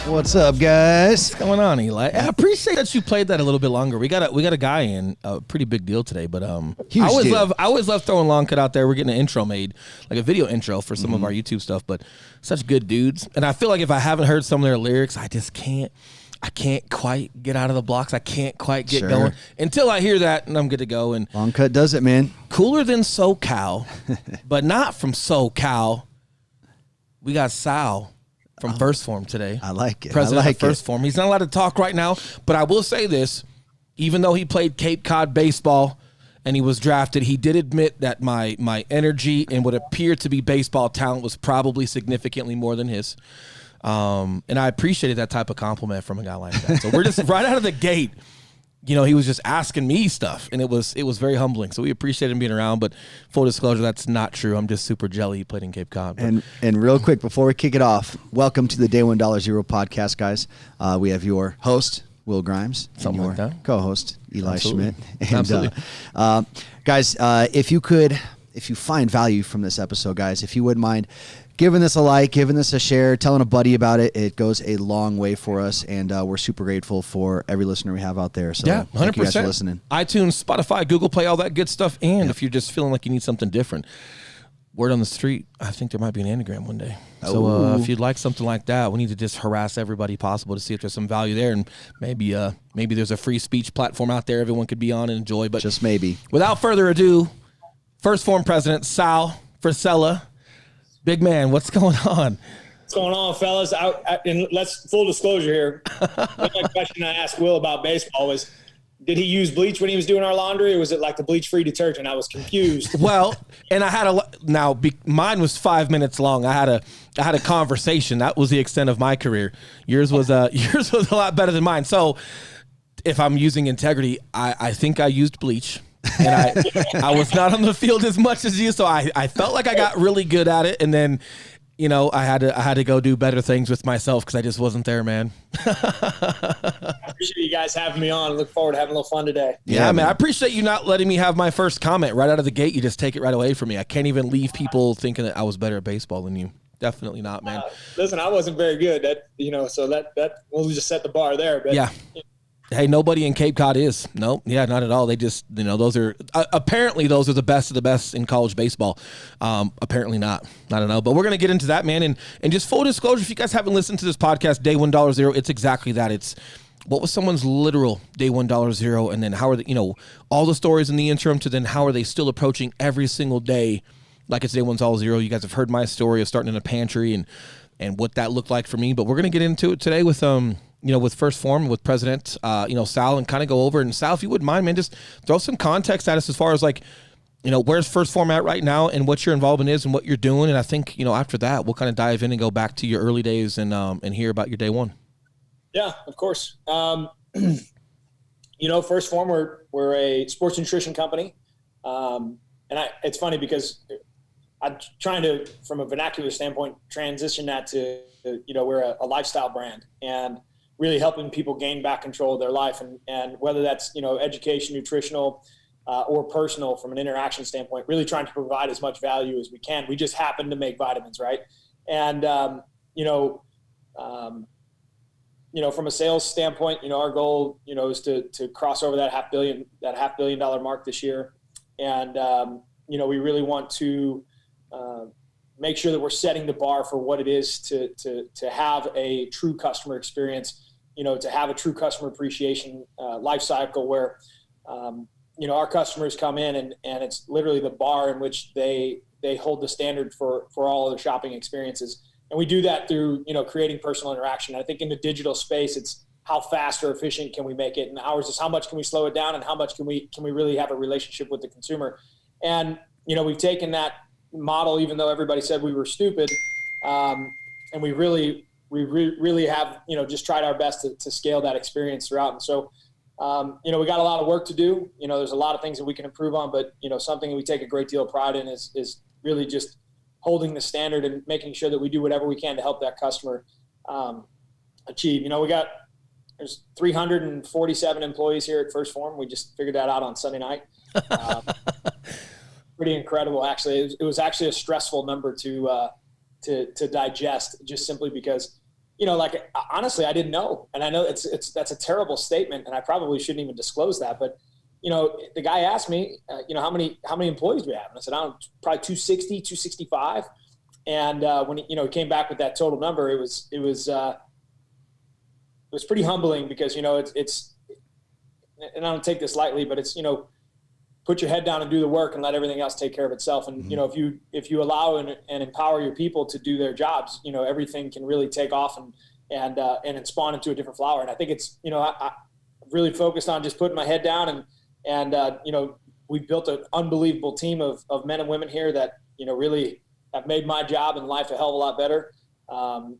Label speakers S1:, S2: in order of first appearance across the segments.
S1: What's up, guys?
S2: What's going on, Eli? I appreciate that you played that a little bit longer. We got a guy in, a pretty big deal today, but
S1: Huge
S2: I always love throwing long cut out there. We're getting an intro made, like a video intro for some of our YouTube stuff, but such good dudes. And I feel like if I haven't heard some of their lyrics, I can't quite get out of the blocks. I can't quite get going until I hear that, and I'm good to go. And
S1: long cut does it, man.
S2: Cooler than SoCal, but not from SoCal. We got Sal from Phorm today.
S1: I like it.
S2: President of Phorm. He's not allowed to talk right now, but I will say this. Even though he played Cape Cod baseball and he was drafted, he did admit that my energy and what appeared to be baseball talent was probably significantly more than his. And I appreciated that type of compliment from a guy like that. So we're just right out of the gate. You know, he was just asking me stuff, and it was very humbling. So we appreciate him being around, but full disclosure, that's not true. I'm just super jelly he played in Cape Cod.
S1: And real quick, before we kick it off, welcome to the Day $1 podcast, guys. We have your host, Will Grimes, and your co-host, Eli Schmidt. And,
S2: Absolutely.
S1: Guys, if you find value from this episode, guys, if you wouldn't mind giving this a like, giving this a share, telling a buddy about it, it goes a long way for us, and we're super grateful for every listener we have out there. So
S2: yeah, 100%.
S1: Thank you guys for listening.
S2: iTunes, Spotify, Google Play, all that good stuff. And if you're just feeling like you need something different, word on the street, I think there might be an anagram one day. So if you'd like something like that, we need to just harass everybody possible to see if there's some value there, and maybe there's a free speech platform out there everyone could be on and enjoy. But
S1: just maybe.
S2: Without further ado, Phorm president Sal Frisella. Big man, what's going on?
S3: What's going on, fellas? And let's full disclosure here. The only question I asked Will about baseball was, did he use bleach when he was doing our laundry, or was it like the bleach-free detergent? I was confused.
S2: Well, and I had mine was 5 minutes long. I had a conversation. That was the extent of my career. Yours was a lot better than mine. So if I'm using integrity, I think I used bleach. And I was not on the field as much as you, so I felt like I got really good at it, and then, you know, I had to go do better things with myself because I just wasn't there, man.
S3: I appreciate you guys having me on. Look forward to having a little fun today.
S2: Yeah, man. I appreciate you not letting me have my first comment right out of the gate. You just take it right away from me. I can't even leave people thinking that I was better at baseball than you. Definitely not, man.
S3: Listen, I wasn't very good. So that we'll just set the bar there. But
S2: yeah. Hey, nobody in Cape Cod is. No, yeah, not at all. They just, those are apparently those are the best of the best in college baseball. Apparently not. I don't know, but we're gonna get into that, man. And just full disclosure, if you guys haven't listened to this podcast, Day $1 it's exactly that. It's what was someone's literal Day $1, and then how are they, all the stories in the interim to then how are they still approaching every single day like it's Day $1. You guys have heard my story of starting in a pantry and what that looked like for me, but we're gonna get into it today with with Phorm, with President, Sal, and kind of go over. And Sal, if you wouldn't mind, man, just throw some context at us as far as where's Phorm at right now and what your involvement is and what you're doing. And I think, after that, we'll kind of dive in and go back to your early days and hear about your day one.
S3: Yeah, of course. Phorm, we're a sports nutrition company. It's funny because I'm trying to, from a vernacular standpoint, transition that to, we're a lifestyle brand and really helping people gain back control of their life. And whether that's, education, nutritional, or personal from an interaction standpoint, really trying to provide as much value as we can. We just happen to make vitamins, right? And, from a sales standpoint, our goal, is to cross over that $500 million mark this year. And, we really want to make sure that we're setting the bar for what it is to have a true customer experience, to have a true customer appreciation life cycle where, our customers come in and it's literally the bar in which they hold the standard for all of their shopping experiences. And we do that through, creating personal interaction. I think in the digital space, it's how fast or efficient can we make it? And ours is how much can we slow it down and how much can we really have a relationship with the consumer? And, we've taken that model, even though everybody said we were stupid. And we really have, just tried our best to scale that experience throughout. And so, we got a lot of work to do. There's a lot of things that we can improve on, but, something we take a great deal of pride in is really just holding the standard and making sure that we do whatever we can to help that customer achieve. There's 347 employees here at Phorm. We just figured that out on Sunday night. Pretty incredible, actually. It was actually a stressful number to to digest, just simply because, like, honestly, I didn't know. And I know that's a terrible statement, and I probably shouldn't even disclose that. But, the guy asked me, how many employees do we have? And I said, probably 260, 265. And when he came back with that total number, it was pretty humbling because, it's, and I don't take this lightly, but it's, put your head down and do the work and let everything else take care of itself. And, if you allow and empower your people to do their jobs, everything can really take off and spawn into a different flower. And I think it's, I really focused on just putting my head down and we built an unbelievable team of men and women here that, really have made my job and life a hell of a lot better. And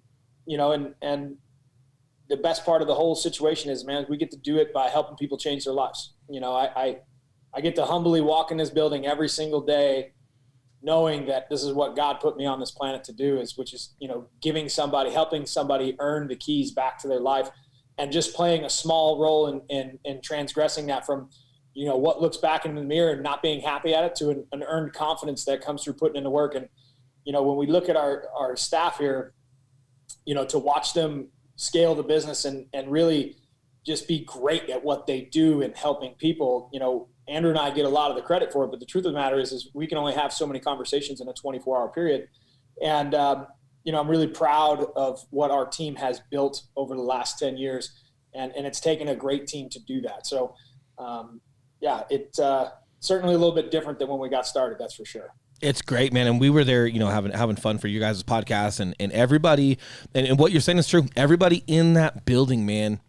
S3: the best part of the whole situation is, man, we get to do it by helping people change their lives. I get to humbly walk in this building every single day, knowing that this is what God put me on this planet to do, which is, helping somebody earn the keys back to their life, and just playing a small role in transgressing that from, what looks back in the mirror and not being happy at it, to an earned confidence that comes through putting in the work. And, when we look at our staff here, to watch them scale the business and really just be great at what they do in helping people, Andrew and I get a lot of the credit for it, but the truth of the matter is we can only have so many conversations in a 24-hour period. And, I'm really proud of what our team has built over the last 10 years. And it's taken a great team to do that. So, it's certainly a little bit different than when we got started. That's for sure.
S2: It's great, man. And we were there, having fun for you guys' podcast, and everybody, and what you're saying is true. Everybody in that building, man,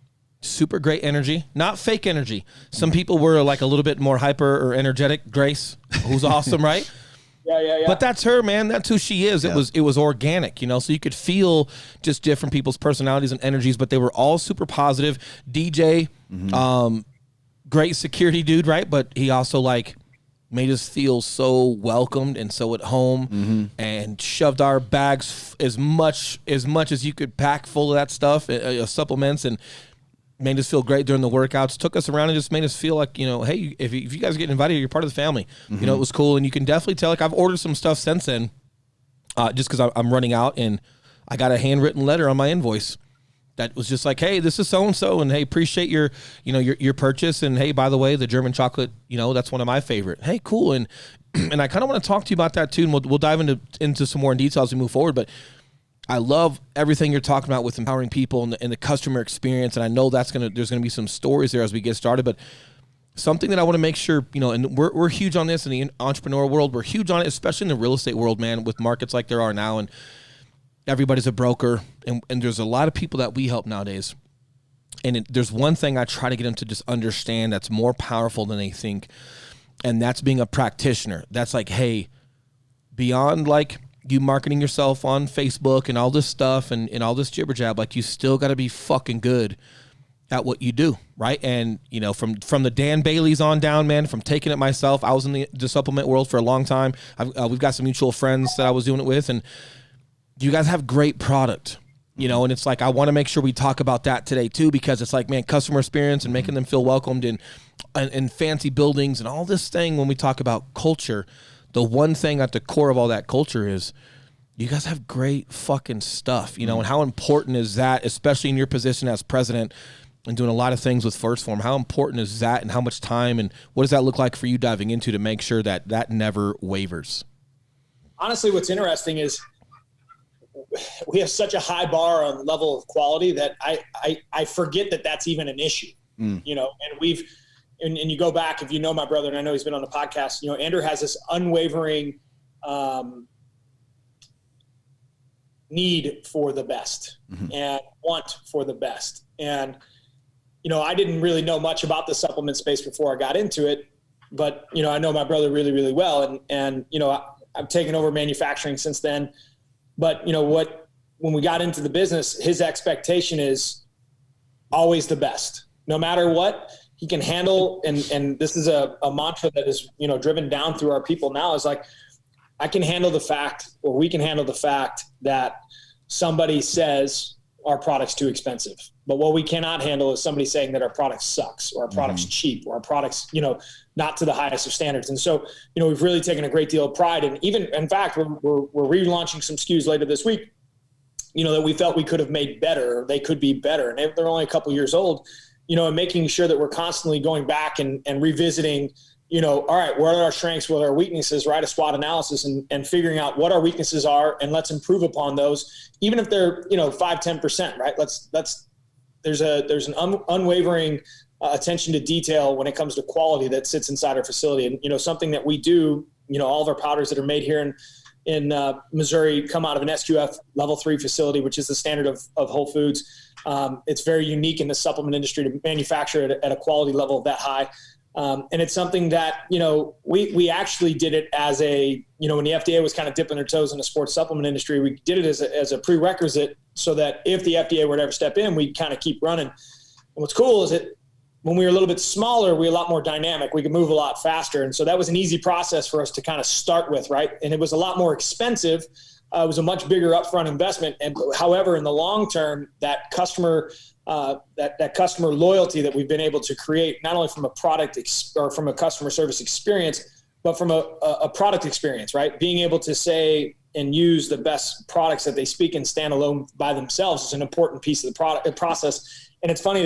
S2: super great energy, not fake energy. Some people were like a little bit more hyper or energetic. Grace, who's awesome, right?
S3: Yeah.
S2: But that's her, man. That's who she is. Yeah. It was organic, so you could feel just different people's personalities and energies, but they were all super positive. DJ, great security dude, right? But he also made us feel so welcomed and so at home, and shoved our bags as much as you could pack full of that stuff, supplements, and made us feel great during the workouts, took us around and just made us feel like, hey, if you guys get invited, you're part of the family. It was cool. And you can definitely tell, I've ordered some stuff since then, just because I'm running out, and I got a handwritten letter on my invoice that was just like, hey, this is so-and-so, and hey, appreciate your purchase, and hey, by the way, the German chocolate, that's one of my favorite. Hey, cool. And I kind of want to talk to you about that too, and we'll dive into some more in detail as we move forward, but I love everything you're talking about with empowering people and the customer experience, and I know there's going to be some stories there as we get started, but something that I want to make sure, and we're huge on this in the entrepreneur world, we're huge on it, especially in the real estate world, man, with markets like there are now, and everybody's a broker, and there's a lot of people that we help nowadays. And there's one thing I try to get them to just understand that's more powerful than they think, and that's being a practitioner. That's like, hey, beyond you marketing yourself on Facebook and all this stuff and all this jibber jab, you still got to be fucking good at what you do, right? And, from the Dan Baileys on down, man, from taking it myself, I was in the supplement world for a long time. We've got some mutual friends that I was doing it with, and you guys have great product, and it's I want to make sure we talk about that today too, because it's man, customer experience and making them feel welcomed in fancy buildings and all this thing. When we talk about culture, the one thing at the core of all that culture is you guys have great fucking stuff, and how important is that, especially in your position as president and doing a lot of things with Phorm. How important is that, and how much time and what does that look like for you diving into to make sure that never wavers?
S3: Honestly, what's interesting is we have such a high bar on the level of quality that I forget that that's even an issue, and and you go back, if you know my brother, and I know he's been on the podcast, Andrew has this unwavering need for the best and want for the best. And, I didn't really know much about the supplement space before I got into it, but, I know my brother really, really well. And I've taken over manufacturing since then. But, when we got into the business, his expectation is always the best, no matter what. He can handle, and this is a mantra that is, driven down through our people now, is I can handle the fact, or we can handle the fact that somebody says, our product's too expensive. But what we cannot handle is somebody saying that our product sucks or our product's cheap or our product's, not to the highest of standards. And so, we've really taken a great deal of pride. And even, in fact, we're relaunching some SKUs later this week, that we felt we could have made better, or they could be better. And they're only a couple years old, and making sure that we're constantly going back and revisiting, all right, what are our strengths, what are our weaknesses, right? A SWOT analysis and figuring out what our weaknesses are, and let's improve upon those, even if they're, 5-10%, right? There's an unwavering attention to detail when it comes to quality that sits inside our facility. And, something that we do, all of our powders that are made here in Missouri come out of an SQF level 3 facility, which is the standard of Whole Foods. It's very unique in the supplement industry to manufacture at a quality level that high. And it's something that, we actually did it as when the FDA was kind of dipping their toes in the sports supplement industry, we did it as a prerequisite so that if the FDA were to ever step in, we'd kind of keep running. And what's cool is that when we were a little bit smaller, we were a lot more dynamic. We could move a lot faster. And so that was an easy process for us to kind of start with, right? And it was a lot more expensive. It was a much bigger upfront investment. And however, in the long term, that customer loyalty that we've been able to create, not only from a product or from a customer service experience, but from a product experience, right? Being able to say and use the best products that they speak and stand alone by themselves is an important piece of the process. And it's funny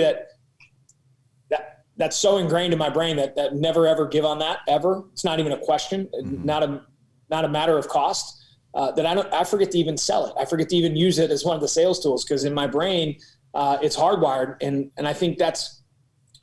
S3: that's so ingrained in my brain that never ever give on that ever. It's not even a question, not a matter of cost. That I forget to even sell it. I forget to even use it as one of the sales tools because in my brain it's hardwired, and I think that's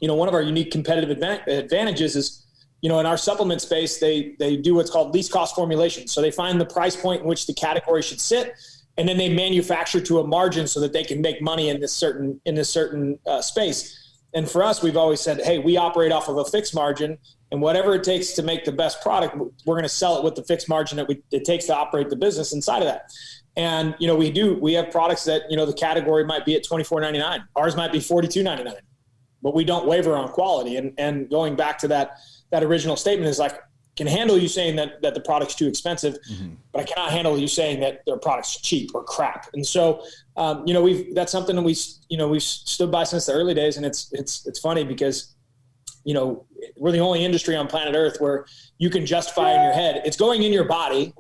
S3: one of our unique competitive advantages is in our supplement space they do what's called least cost formulation. So they find the price point in which the category should sit, and then they manufacture to a margin so that they can make money in this certain space. And for us, we've always said, hey, we operate off of a fixed margin, and whatever it takes to make the best product, we're going to sell it with the fixed margin that it takes to operate the business inside of that. And, we have products that, the category might be at $24.99. Ours might be $42.99, but we don't waver on quality. And going back to that original statement is like, can handle you saying that the product's too expensive, but I cannot handle you saying that their product's cheap or crap. And so, that's something that we've stood by since the early days. And it's funny because, we're the only industry on planet Earth where you can justify in your head, it's going in your body.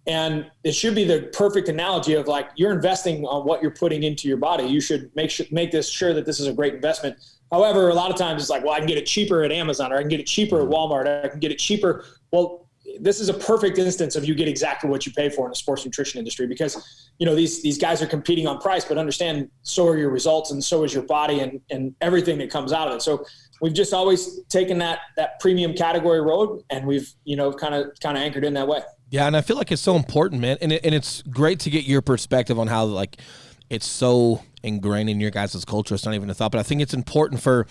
S3: And it should be the perfect analogy of like, you're investing on what you're putting into your body. You should make sure that this is a great investment. However, a lot of times it's like, well, I can get it cheaper at Amazon, or I can get it cheaper at Walmart, I can get it cheaper. Well, this is a perfect instance of you get exactly what you pay for in the sports nutrition industry because, these guys are competing on price, but understand so are your results and so is your body and everything that comes out of it. So we've just always taken that premium category road, and we've, kind of anchored in that way.
S2: Yeah, and I feel like it's so important, man. And it's great to get your perspective on how, like, it's so ingrained in your guys' culture. It's not even a thought, but I think it's important for,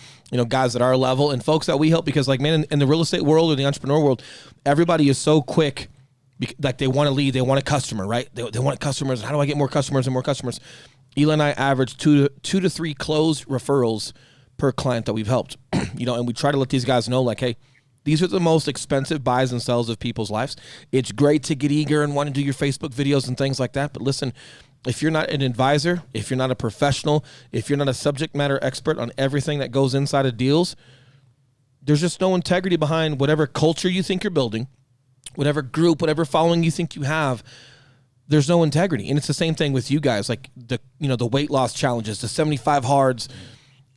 S2: guys at our level and folks that we help because, like, man, in the real estate world or the entrepreneur world, everybody is so quick. Like, they want to lead. They want a customer, right? They want customers. How do I get more customers and more customers? Eli and I average two to three closed referrals per client that we've helped, and we try to let these guys know, like, hey, these are the most expensive buys and sells of people's lives. It's great to get eager and want to do your Facebook videos and things like that. But listen, if you're not an advisor, if you're not a professional, if you're not a subject matter expert on everything that goes inside of deals, there's just no integrity behind whatever culture you think you're building, whatever group, whatever following you think you have. There's no integrity. And it's the same thing with you guys, like the weight loss challenges, the 75 hards.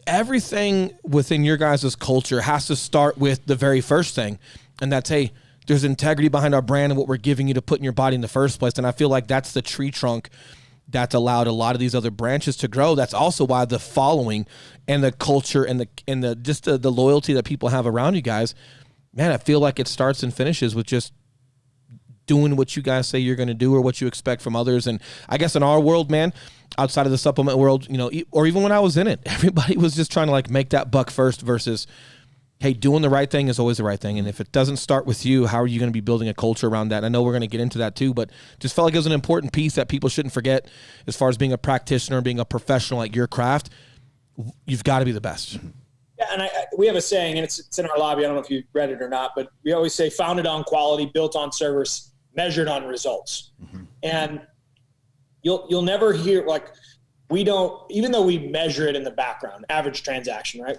S2: Everything within your guys' culture has to start with the very first thing. And that's, hey, there's integrity behind our brand and what we're giving you to put in your body in the first place. And I feel like that's the tree trunk that's allowed a lot of these other branches to grow. That's also why the following and the culture and the loyalty that people have around you guys, man, I feel like it starts and finishes with just doing what you guys say you're going to do or what you expect from others. And I guess in our world, man, outside of the supplement world, or even when I was in it, everybody was just trying to like make that buck first versus, hey, doing the right thing is always the right thing. And if it doesn't start with you, how are you going to be building a culture around that? And I know we're going to get into that too, but just felt like it was an important piece that people shouldn't forget as far as being a practitioner, being a professional at your craft. You've got to be the best.
S3: Yeah, and we have a saying, and it's in our lobby. I don't know if you read it or not, but we always say founded on quality, built on service, measured on results. And you'll never hear, like, we don't, even though we measure it in the background, average transaction, right?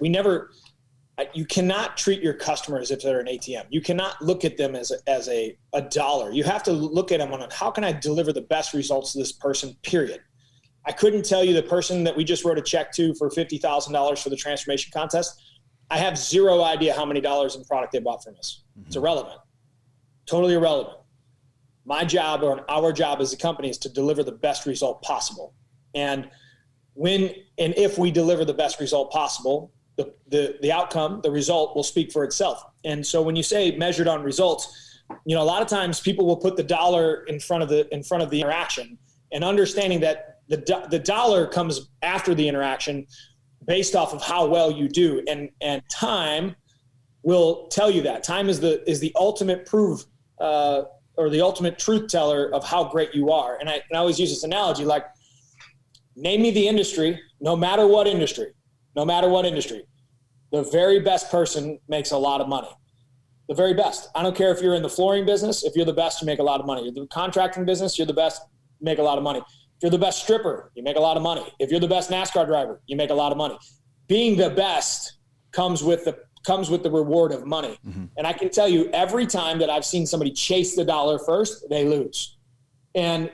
S3: You cannot treat your customer as if they're an ATM. You cannot look at them as a dollar. You have to look at them on how can I deliver the best results to this person, period. I couldn't tell you the person that we just wrote a check to for $50,000 for the transformation contest. I have zero idea how many dollars in product they bought from us. It's irrelevant, totally irrelevant. My job, or our job as a company, is to deliver the best result possible. And if we deliver the best result possible, the outcome, the result will speak for itself. And so when you say measured on results, a lot of times people will put the dollar in front of the interaction, and understanding that the dollar comes after the interaction based off of how well you do. And time will tell you that. Time is the ultimate proof, or the ultimate truth teller of how great you are. And I always use this analogy, like, name me the industry, no matter what industry, the very best person makes a lot of money. The very best. I don't care if you're in the flooring business. If you're the best, you make a lot of money. You're the contracting business, you're the best, you make a lot of money. If you're the best stripper, you make a lot of money. If you're the best NASCAR driver, you make a lot of money. Being the best comes with the reward of money. Mm-hmm. And I can tell you, every time that I've seen somebody chase the dollar first, they lose. And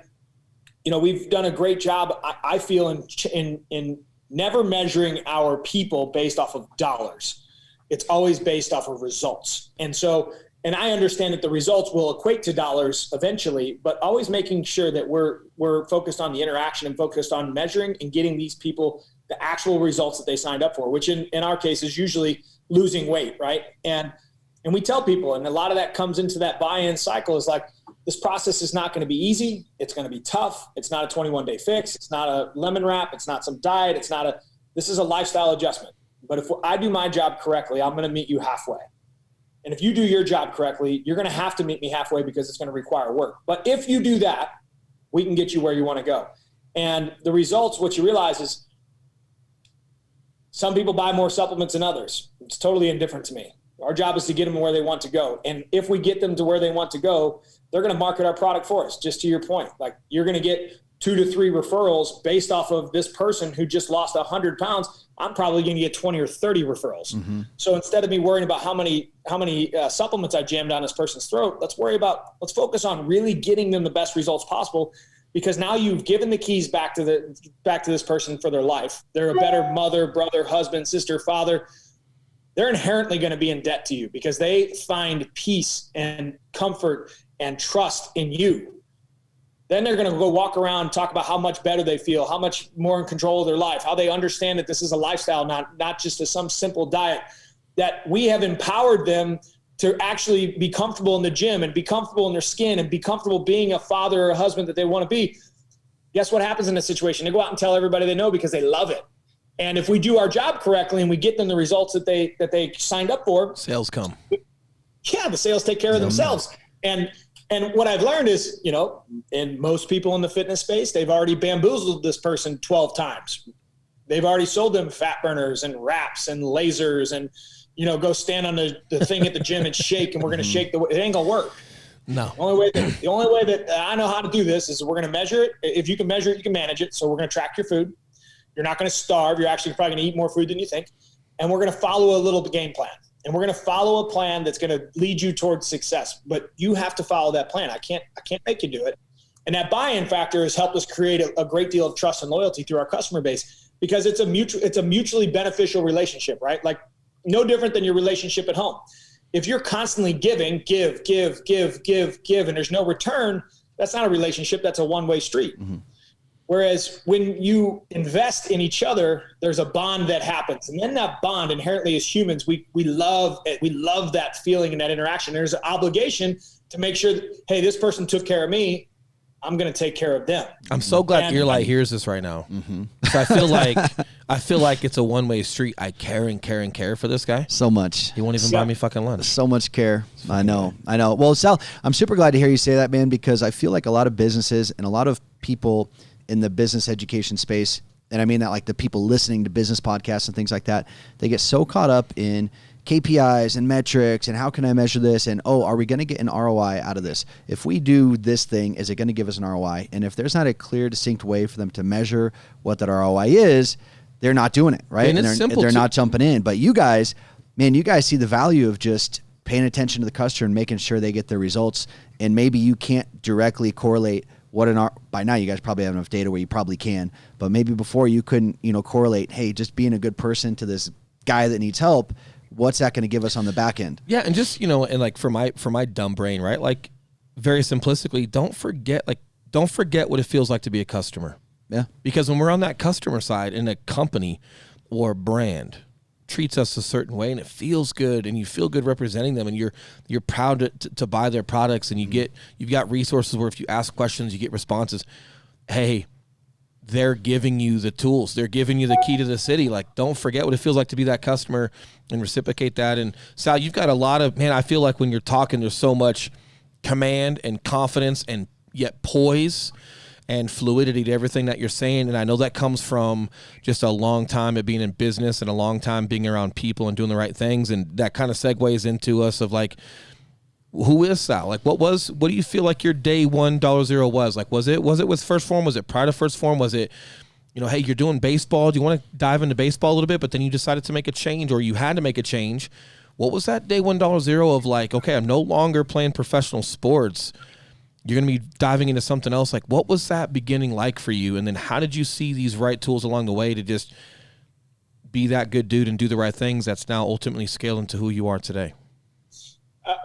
S3: we've done a great job, I feel, in never measuring our people based off of dollars. It's always based off of results. And I understand that the results will equate to dollars eventually, but always making sure that we're focused on the interaction and focused on measuring and getting these people the actual results that they signed up for, which in our case is usually losing weight, right? And we tell people, and a lot of that comes into that buy-in cycle, is like, this process is not going to be easy. It's going to be tough. It's not a 21-day fix. It's not a lemon wrap. It's not some diet. This is a lifestyle adjustment. But if I do my job correctly, I'm going to meet you halfway. And if you do your job correctly, you're going to have to meet me halfway, because it's going to require work. But if you do that, we can get you where you want to go. And the results, what you realize is, some people buy more supplements than others. It's totally indifferent to me. Our job is to get them where they want to go. And if we get them to where they want to go, they're going to market our product for us. Just to your point, like, you're going to get 2 to 3 referrals based off of this person who just lost 100 pounds. I'm probably going to get 20 or 30 referrals. Mm-hmm. So instead of me worrying about how many supplements I jammed down this person's throat, let's focus on really getting them the best results possible. Because now you've given the keys back to this person for their life. They're a better mother, brother, husband, sister, father. They're inherently going to be in debt to you, because they find peace and comfort and trust in you. Then they're going to go walk around and talk about how much better they feel, how much more in control of their life, how they understand that this is a lifestyle, not just some simple diet, that we have empowered them to actually be comfortable in the gym and be comfortable in their skin and be comfortable being a father or a husband that they want to be. Guess what happens in this situation? They go out and tell everybody they know, because they love it. And if we do our job correctly and we get them the results that they signed up for,
S2: sales come.
S3: Yeah, the sales take care of themselves. And what I've learned is, and most people in the fitness space, they've already bamboozled this person 12 times. They've already sold them fat burners and wraps and lasers and, go stand on the thing at the gym and shake, and we're going to shake it ain't going to work.
S2: No.
S3: The only way that I know how to do this is we're going to measure it. If you can measure it, you can manage it. So we're going to track your food. You're not going to starve. You're actually probably going to eat more food than you think. And we're going to follow a little game plan. And we're going to follow a plan that's going to lead you towards success. But you have to follow that plan. I can't make you do it. And that buy-in factor has helped us create a great deal of trust and loyalty through our customer base, because it's a mutually beneficial relationship, right? Like, no different than your relationship at home. If you're constantly giving, give, and there's no return, that's not a relationship. That's a one-way street. Mm-hmm. Whereas when you invest in each other, there's a bond that happens. And then that bond, inherently as humans, we love it. We love that feeling and that interaction. There's an obligation to make sure that, hey, this person took care of me, I'm going to take care of them.
S2: I'm so glad your light hears this right now. Mm-hmm. So I feel like it's a one-way street. I care and care and care for this guy
S1: so much.
S2: He won't even buy me fucking lunch.
S1: So much care. I know. Well, Sal, I'm super glad to hear you say that, man, because I feel like a lot of businesses and a lot of people in the business education space and I mean that like the people listening to business podcasts and things like that, they get so caught up in KPIs and metrics and how can I measure this, and are we going to get an ROI out of this? If we do this thing, is it going to give us an ROI? And if there's not a clear, distinct way for them to measure what that ROI is, they're not doing it, right?
S2: And
S1: they're not jumping in. But you guys, man, you guys see the value of just paying attention to the customer and making sure they get their results. And maybe you can't directly correlate by now you guys probably have enough data where you probably can, but maybe before you couldn't, correlate, hey, just being a good person to this guy that needs help, what's that going to give us on the back end?
S2: Yeah. And just, and like for my dumb brain, right? Like very simplistically, don't forget what it feels like to be a customer.
S1: Yeah. Because
S2: when we're on that customer side and a company or a brand treats us a certain way and it feels good and you feel good representing them and you're proud to buy their products and you've got resources where if you ask questions, you get responses. Hey, they're giving you the tools. They're giving you the key to the city. Like, don't forget what it feels like to be that customer and reciprocate that. And Sal, you've got a lot of, man, I feel like when you're talking, there's so much command and confidence and yet poise and fluidity to everything that you're saying. And I know that comes from just a long time of being in business and a long time being around people and doing the right things. And that kind of segues into us of like, who is Sal? Like, what do you feel like your day $1 was? Like, was it with First Phorm? Was it prior to First Phorm? Was it, hey, you're doing baseball. Do you want to dive into baseball a little bit? But then you decided to make a change, or you had to make a change. What was that day $1 of like, okay, I'm no longer playing professional sports. You're going to be diving into something else. Like, what was that beginning like for you? And then how did you see these right tools along the way to just be that good dude and do the right things that's now ultimately scaled into who you are today?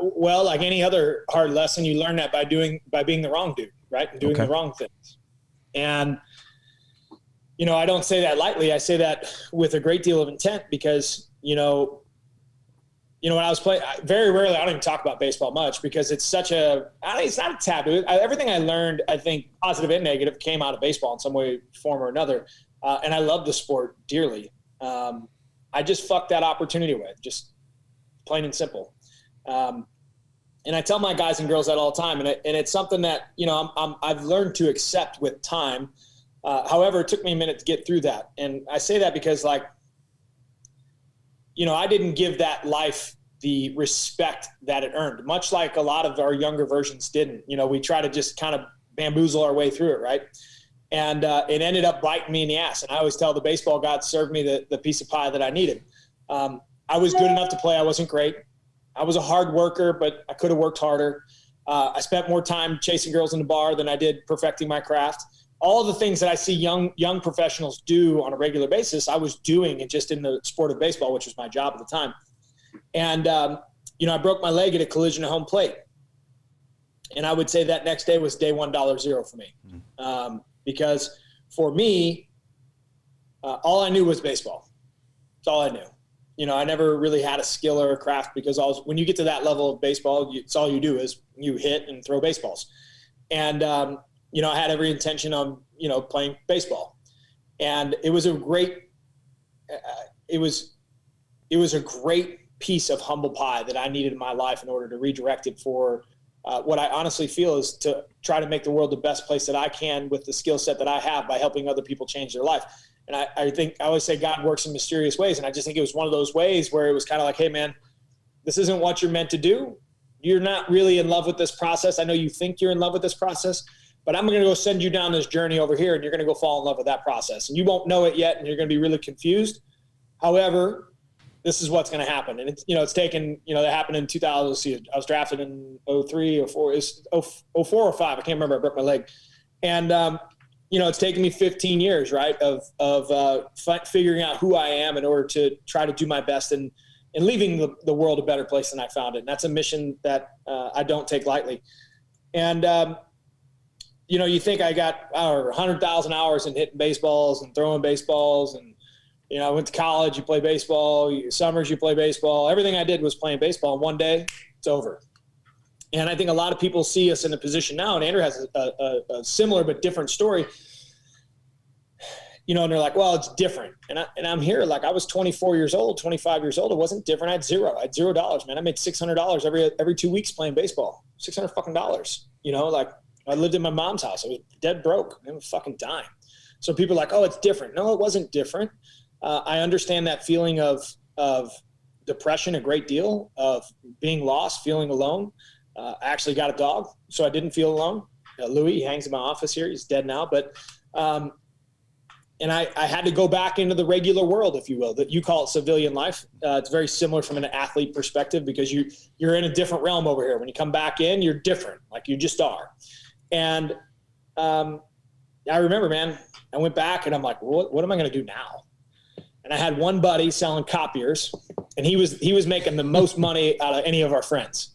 S3: Well, like any other hard lesson, you learn that by being the wrong dude, right? And doing the wrong things. And, I don't say that lightly. I say that with a great deal of intent because, when I was playing, very rarely, I don't even talk about baseball much because it's such it's not a taboo. Everything I learned, I think positive and negative, came out of baseball in some way, form or another. And I love the sport dearly. I just fucked that opportunity away, just plain and simple. And I tell my guys and girls that all the time, and it's something that, I've learned to accept with time. However, it took me a minute to get through that. And I say that because I didn't give that life the respect that it earned, much like a lot of our younger versions didn't. We try to just kind of bamboozle our way through it. Right. And it ended up biting me in the ass. And I always tell the baseball god served me the piece of pie that I needed. I was good enough to play. I wasn't great. I was a hard worker, but I could have worked harder. I spent more time chasing girls in the bar than I did perfecting my craft. All the things that I see young professionals do on a regular basis, I was doing it just in the sport of baseball, which was my job at the time. And, I broke my leg at a collision at home plate. And I would say that next day was day $1 for me. Because for me, all I knew was baseball. That's all I knew. I never really had a skill or a craft because when you get to that level of baseball, it's all you do is you hit and throw baseballs. And, I had every intention on, playing baseball. And it was a great piece of humble pie that I needed in my life in order to redirect it for what I honestly feel is to try to make the world the best place that I can with the skill set that I have by helping other people change their life. And I think I always say God works in mysterious ways. And I just think it was one of those ways where it was kind of like, hey, man, this isn't what you're meant to do. You're not really in love with this process. I know you think you're in love with this process, but I'm going to go send you down this journey over here and you're going to go fall in love with that process. And you won't know it yet and you're going to be really confused. However, this is what's going to happen. And it's taken, that happened in 2000. I was drafted in 03 or 4, it's 04 or 5. I can't remember. I broke my leg. And, it's taken me 15 years, right, of figuring out who I am in order to try to do my best and leaving the world a better place than I found it. And that's a mission that I don't take lightly. And, you think I got 100,000 hours in hitting baseballs and throwing baseballs. And, I went to college, you play baseball, summers you play baseball. Everything I did was playing baseball. And one day it's over. And I think a lot of people see us in a position now, and Andrew has a similar but different story, and they're like, well, it's different. And I'm here, like I was 24 years old, 25 years old. It wasn't different. I had $0, man. I made $600 every 2 weeks playing baseball, $600 fucking dollars. Like I lived in my mom's house. I was dead broke. I was fucking dying. So people are like, oh, it's different. No, it wasn't different. I understand that feeling of depression a great deal, of being lost, feeling alone. I actually got a dog, so I didn't feel alone. Louis, he hangs in my office here. He's dead now, but and I had to go back into the regular world, if you will, that you call it civilian life. It's very similar from an athlete perspective, because you're in a different realm over here. When you come back in, you're different, like you just are. And I remember, man, I went back and I'm like, what am I going to do now? And I had one buddy selling copiers, and he was making the most money out of any of our friends.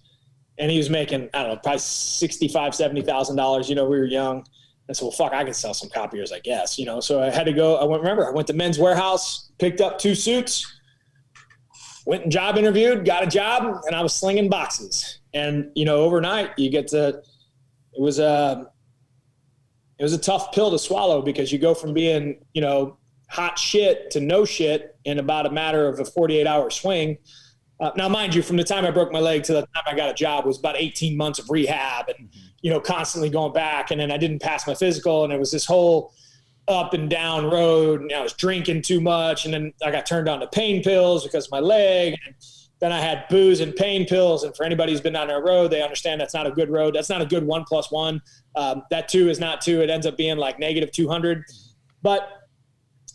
S3: And he was making, I don't know, probably $65,000, $70,000. You know, we were young. I said, well, fuck, I can sell some copiers, I guess, you know? So I had to go. I went to Men's Warehouse, picked up 2 suits, went and job interviewed, got a job, and I was slinging boxes. And, you know, overnight it was a tough pill to swallow, because you go from being, you know, hot shit to no shit in about a matter of a 48-hour swing. Now, mind you, from the time I broke my leg to the time I got a job was about 18 months of rehab and, you know, constantly going back. And then I didn't pass my physical, and it was this whole up and down road. And I was drinking too much. And then I got turned on to pain pills because of my leg. And then I had booze and pain pills. And for anybody who's been down that road, they understand that's not a good road. That's not a good 1 + 1. That 2 is not 2. It ends up being like -200. But,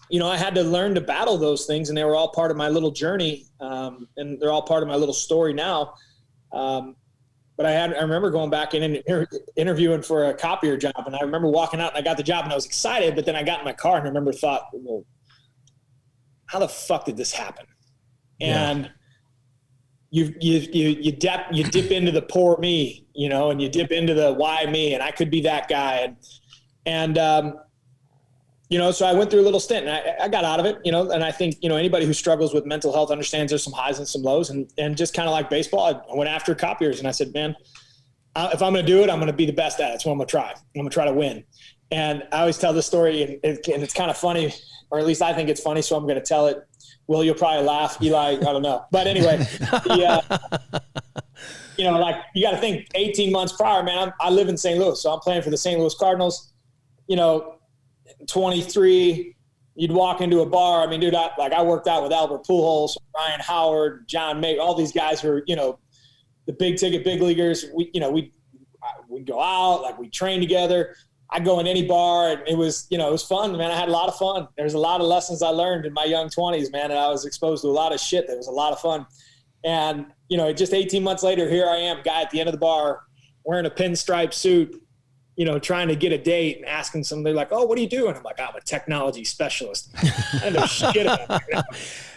S3: you know, I had to learn to battle those things, and they were all part of my little journey. And they're all part of my little story now. But I remember going back and interviewing for a copier job, and I remember walking out and I got the job and I was excited, but then I got in my car and I remember thought, well, how the fuck did this happen? Yeah. And you dip into the poor me, you know, and you dip into the why me, and I could be that guy. And you know, so I went through a little stint, and I got out of it, you know, and I think, you know, anybody who struggles with mental health understands there's some highs and some lows, and just kind of like baseball, I went after copiers, and I said, man, if I'm going to do it, I'm going to be the best at it. That's what I'm going to try. I'm going to try to win. And I always tell this story, and it's kind of funny, or at least I think it's funny, so I'm going to tell it. Will, you'll probably laugh. Eli, I don't know. But anyway, you know, like, you got to think 18 months prior, man, I live in St. Louis, so I'm playing for the St. Louis Cardinals. You know, 23, you'd walk into a bar. I mean, dude, I worked out with Albert Pujols, Ryan Howard, John May, all these guys who are, you know, the big ticket, big leaguers. We'd go out, like, we train together. I'd go in any bar, and it was, you know, it was fun, man. I had a lot of fun. There's a lot of lessons I learned in my young 20s, man. And I was exposed to a lot of shit that was a lot of fun. And, you know, just 18 months later, here I am, guy at the end of the bar, wearing a pinstripe suit, you know, trying to get a date and asking somebody like, oh, what do you do? And I'm like, I'm a technology specialist. I know shit about it.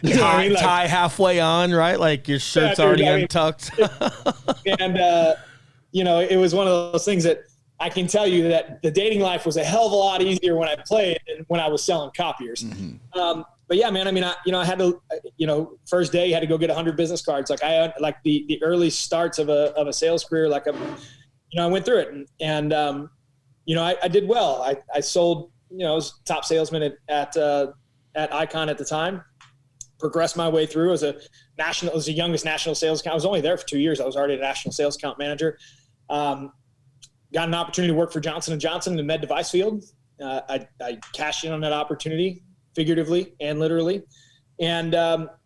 S3: You know what I mean? Like,
S2: tie halfway on, right? Like your shirt's already untucked.
S3: And, you know, it was one of those things that I can tell you that the dating life was a hell of a lot easier when I played than when I was selling copiers. Mm-hmm. But yeah, man, I mean, I had to, you know, first day had to go get 100 business cards. Like the early starts of a sales career, like you know, I went through it, and you know, I did well. I sold, you know, I was top salesman at Icon at the time, progressed my way through as the youngest national sales account. I was only there for 2 years. I was already a national sales account manager. Got an opportunity to work for Johnson & Johnson in the med device field. I cashed in on that opportunity, figuratively and literally, and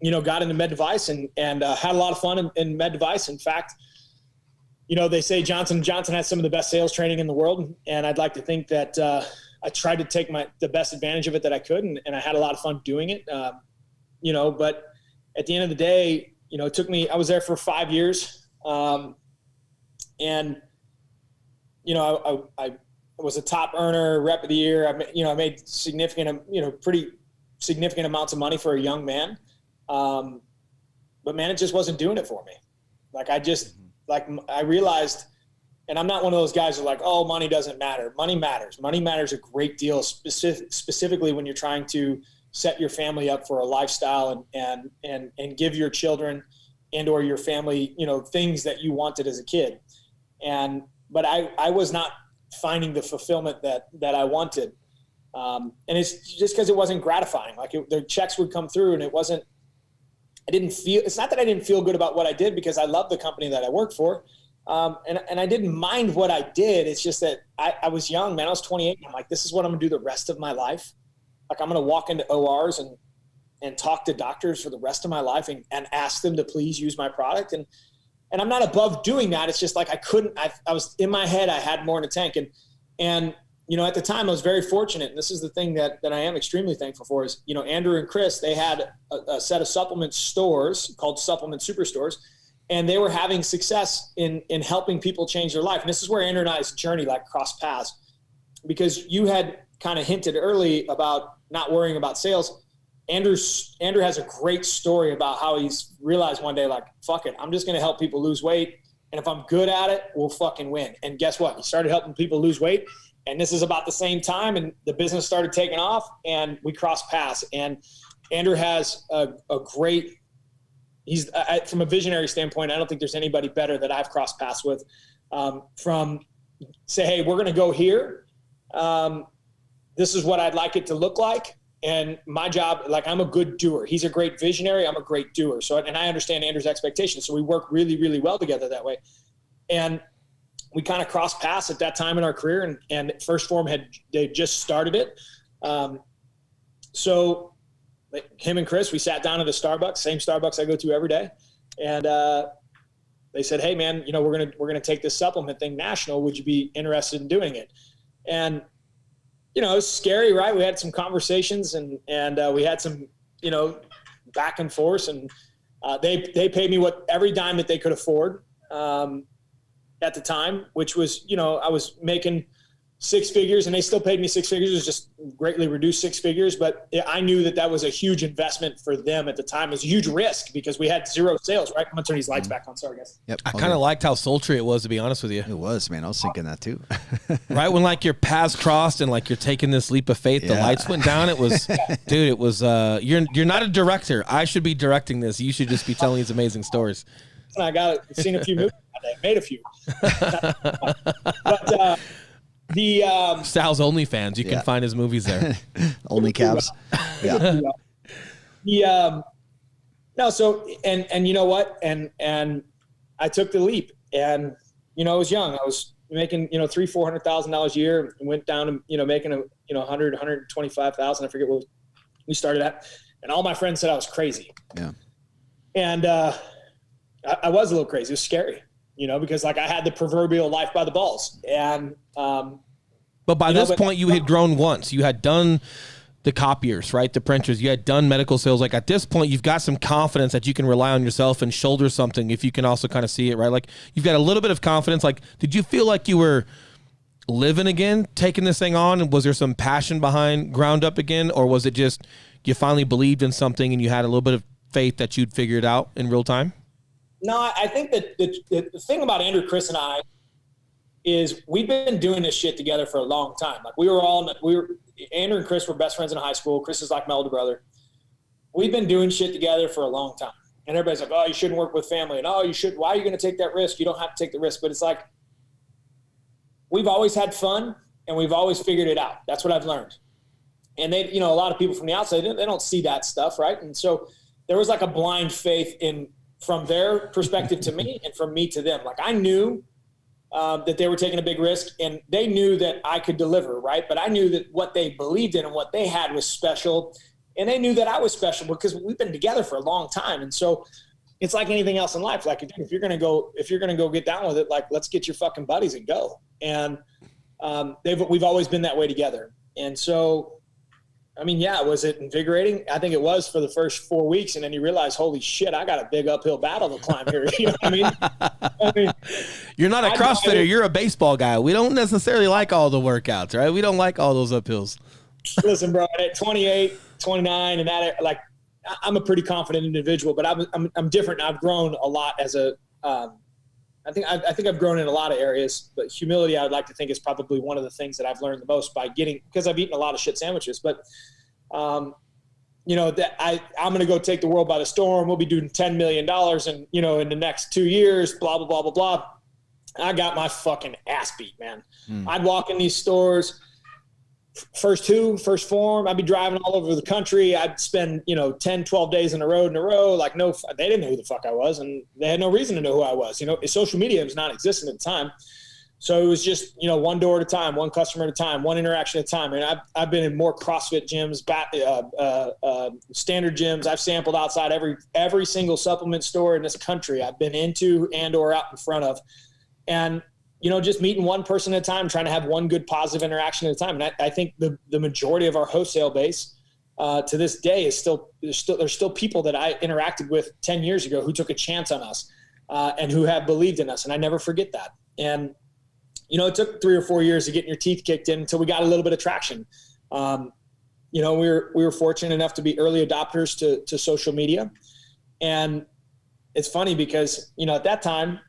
S3: you know, got into med device and had a lot of fun in med device. In fact, you know, they say Johnson & Johnson has some of the best sales training in the world, and I'd like to think that I tried to take the best advantage of it that I could, and I had a lot of fun doing it. You know, but at the end of the day, you know, I was there for 5 years, and you know, I was a top earner, rep of the year. I made significant, you know, pretty significant amounts of money for a young man. But man, it just wasn't doing it for me. Like, I realized, and I'm not one of those guys who are like, oh, money doesn't matter. Money matters. Money matters a great deal, specifically when you're trying to set your family up for a lifestyle and give your children and or your family, you know, things that you wanted as a kid. But I was not finding the fulfillment that I wanted. And it's just because it wasn't gratifying. Like, the checks would come through, and it's not that I didn't feel good about what I did, because I loved the company that I worked for. And I didn't mind what I did. It's just that I was young, man. I was 28. And I'm like, this is what I'm gonna do the rest of my life. Like, I'm gonna walk into ORs and talk to doctors for the rest of my life and ask them to please use my product. And I'm not above doing that. It's just like, I was in my head, I had more in the tank. And, you know, at the time I was very fortunate. And this is the thing that I am extremely thankful for is, you know, Andrew and Chris, they had a set of supplement stores called Supplement Superstores, and they were having success in helping people change their life. And this is where Andrew and I's journey like crossed paths, because you had kind of hinted early about not worrying about sales. Andrew has a great story about how he's realized one day, like, fuck it, I'm just going to help people lose weight. And if I'm good at it, we'll fucking win. And guess what? He started helping people lose weight. And this is about the same time. And the business started taking off and we crossed paths. And Andrew has a great, from a visionary standpoint, I don't think there's anybody better that I've crossed paths with, from say, hey, we're going to go here. This is what I'd like it to look like. And my job, like, I'm a good doer. He's a great visionary. I'm a great doer. So, and I understand Andrew's expectations. So we work really, really well together that way. And we kind of crossed paths at that time in our career. And First Phorm they just started it. So him and Chris, we sat down at a Starbucks, same Starbucks I go to every day. And they said, hey man, you know, we're going to take this supplement thing national. Would you be interested in doing it? And, you know, it was scary, right? We had some conversations and we had some, you know, back and forth, and they paid me every dime that they could afford at the time, which was, you know, I was making six figures and they still paid me six figures. It was just greatly reduced six figures. But I knew that was a huge investment for them at the time. It was a huge risk because we had zero sales, right? I'm going to turn these lights back on. Sorry, guys.
S1: Yep.
S2: I kind of liked how sultry it was, to be honest with you.
S1: It was, man. I was thinking that too.
S2: Right when like your paths crossed and like you're taking this leap of faith, the lights went down. It was, dude, it was, you're not a director. I should be directing this. You should just be telling these amazing stories.
S3: I've seen a few movies. I made a few. But,
S2: Sal's OnlyFans. You can find his movies there.
S1: Only cabs.
S3: Yeah. No. So, and you know what? And I took the leap, and, you know, I was young. I was making, you know, $300,000-$400,000 a year, and went down to, you know, making $125,000. I forget what we started at. And all my friends said I was crazy.
S1: Yeah.
S3: And, I was a little crazy. It was scary, you know, because like I had the proverbial life by the balls. And,
S2: but by this point you had grown once. You had done the copiers, right? The printers. You had done medical sales. Like at this point, you've got some confidence that you can rely on yourself and shoulder something if you can also kind of see it, right? Like you've got a little bit of confidence. Like, did you feel like you were living again, taking this thing on? And was there some passion behind Ground Up again? Or was it just you finally believed in something and you had a little bit of faith that you'd figure it out in real time?
S3: No, I think that the thing about Andrew, Chris, and I is we've been doing this shit together for a long time. Like Andrew and Chris were best friends in high school. Chris is like my older brother. We've been doing shit together for a long time. And everybody's like, oh, you shouldn't work with family. And, oh, you should. Why are you going to take that risk? You don't have to take the risk. But it's like we've always had fun and we've always figured it out. That's what I've learned. And they, you know, a lot of people from the outside, they don't see that stuff, right? And so there was like a blind faith from their perspective to me and from me to them. Like I knew that they were taking a big risk and they knew that I could deliver, right? But I knew that what they believed in and what they had was special. And they knew that I was special because we've been together for a long time. And so it's like anything else in life. Like if you're going to go get down with it, like let's get your fucking buddies and go. And we've always been that way together. And so, I mean, yeah, was it invigorating? I think it was for the first 4 weeks. And then you realize, holy shit, I got a big uphill battle to climb here. You know what I mean?
S2: You're not a CrossFitter. You're a baseball guy. We don't necessarily like all the workouts, right? We don't like all those uphills.
S3: Listen, bro, at 28, 29, and that, like, I'm a pretty confident individual, but I'm different. I've grown a lot as I think I've grown in a lot of areas, but humility, I would like to think, is probably one of the things that I've learned the most because I've eaten a lot of shit sandwiches. But, you know, that I'm going to go take the world by the storm. We'll be doing $10 million and, you know, in the next 2 years, blah, blah, blah, blah, blah. I got my fucking ass beat, man. I'd walk in these stores, first Phorm. I'd be driving all over the country. I'd spend, 10, 12 days in a row. Like, no, they didn't know who the fuck I was, and they had no reason to know who I was. Social media was non-existent at the time. So it was just, one door at a time, one customer at a time, one interaction at a time. And I've been in more CrossFit gyms, standard gyms. I've sampled outside every single supplement store in this country I've been into and or out in front of. And, just meeting one person at a time, trying to have one good positive interaction at a time. And I think the majority of our wholesale base to this day is there's still people that I interacted with 10 years ago who took a chance on us and who have believed in us. And I never forget that. And, it took 3 or 4 years of getting your teeth kicked in until we got a little bit of traction. We were fortunate enough to be early adopters to social media. And it's funny because, at that time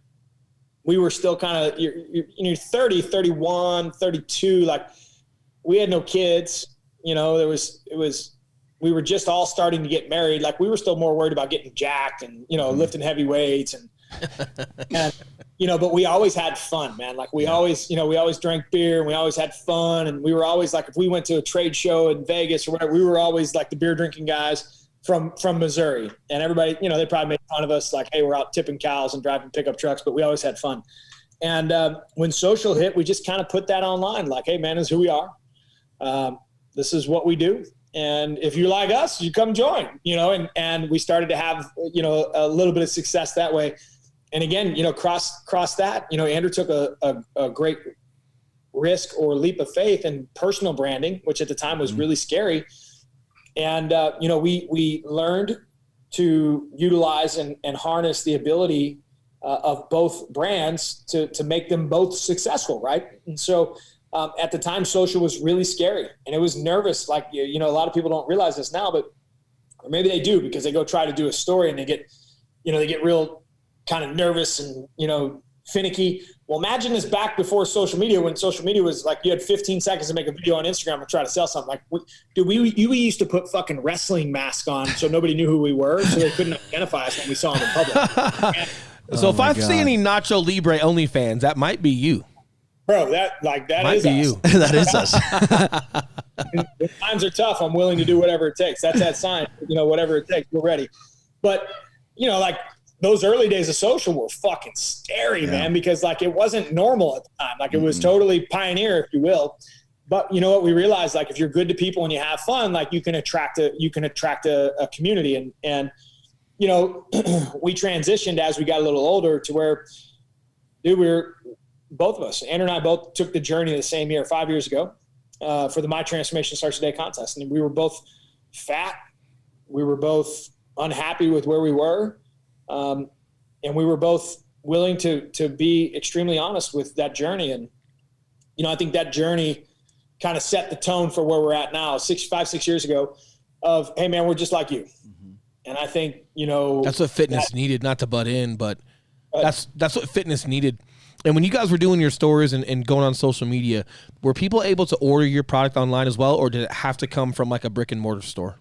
S3: we were still kind of, you're 30, 31, 32. Like, we had no kids, we were just all starting to get married. Like, we were still more worried about getting jacked and, lifting heavy weights and but we always had fun, man. Like, we always drank beer and we always had fun. And we were always like, if we went to a trade show in Vegas or whatever, we were always like the beer drinking guys from Missouri. And everybody, they probably made fun of us like, hey, we're out tipping cows and driving pickup trucks, but we always had fun. And when social hit, we just kind of put that online. Like, hey, man, this is who we are. This is what we do. And if you like us, you come join, and we started to have, a little bit of success that way. And again, cross that, Andrew took a great risk or leap of faith in personal branding, which at the time was really scary. And, we learned to utilize and harness the ability of both brands to make them both successful. Right. And so at the time, social was really scary and it was nervous. Like, a lot of people don't realize this now, but or maybe they do because they go try to do a story and they get real kind of nervous and, finicky. Well, imagine this back before social media, when social media was like, you had 15 seconds to make a video on Instagram and try to sell something. Like, we used to put fucking wrestling masks on so nobody knew who we were, so they couldn't identify us when we saw them in public.
S2: So if I see any Nacho Libre OnlyFans, that might be you.
S3: Bro, that might
S2: is
S3: be
S2: us.
S3: You.
S1: That is us.
S3: When times are tough, I'm willing to do whatever it takes. That's that sign, whatever it takes, we're ready. But, like, those early days of social were fucking scary, man, because like it wasn't normal at the time. Like, it was totally pioneer, if you will. But you know what? We realized, like, if you're good to people and you have fun, like, you can attract a community. And we transitioned as we got a little older to where, dude, both of us, Andrew and I both took the journey the same year, 5 years ago, for the My Transformation Starts Today contest. And we were both fat. We were both unhappy with where we were. And we were both willing to be extremely honest with that journey. And, I think that journey kind of set the tone for where we're at now, 5, 6 years ago of, hey man, we're just like you. Mm-hmm. And I think,
S2: that's what fitness needed, not to butt in, but that's what fitness needed. And when you guys were doing your stories and going on social media, were people able to order your product online as well? Or did it have to come from like a brick and mortar store?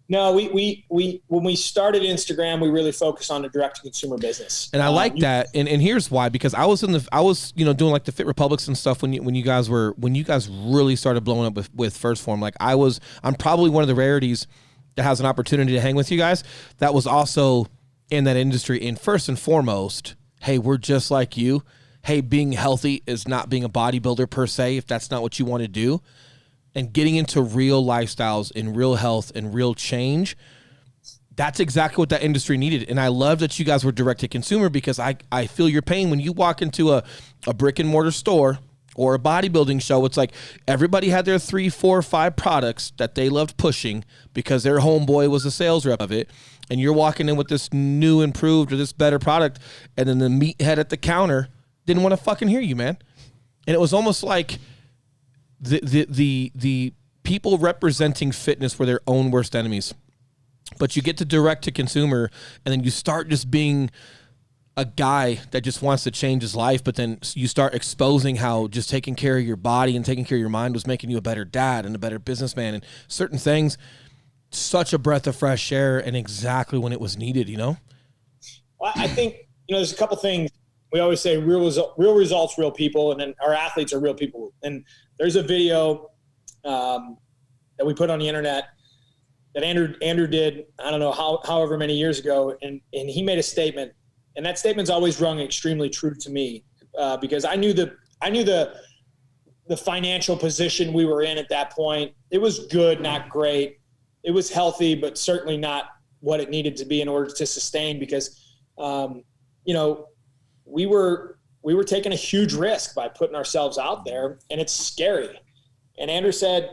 S3: No, we when we started Instagram, we really focused on the direct to consumer business.
S2: And I like that. And here's why, because I was doing like the Fit Republics and stuff when you guys really started blowing up with First Phorm. Like, I'm probably one of the rarities that has an opportunity to hang with you guys that was also in that industry. And first and foremost, hey, we're just like you. Hey, being healthy is not being a bodybuilder per se, if that's not what you want to do. And getting into real lifestyles and real health and real change, that's exactly what that industry needed. And I love that you guys were direct to consumer, because I feel your pain when you walk into a brick and mortar store or a bodybuilding show. It's like everybody had their 3, 4, 5 products that they loved pushing because their homeboy was a sales rep of it. And you're walking in with this new, improved, or this better product, and then the meathead at the counter didn't want to fucking hear you, man. And it was almost like the people representing fitness were their own worst enemies. But you get to direct to consumer, and then you start just being a guy that just wants to change his life, but then you start exposing how just taking care of your body and taking care of your mind was making you a better dad and a better businessman and certain things. Such a breath of fresh air, and exactly when it was needed, Well,
S3: I think, there's a couple things. We always say real results, real people, and then our athletes are real people. And there's a video that we put on the internet that Andrew did, I don't know however many years ago. And he made a statement, and that statement's always rung extremely true to me, because I knew the financial position we were in at that point. It was good, not great. It was healthy, but certainly not what it needed to be in order to sustain, because, we were taking a huge risk by putting ourselves out there, and it's scary. And Andrew said,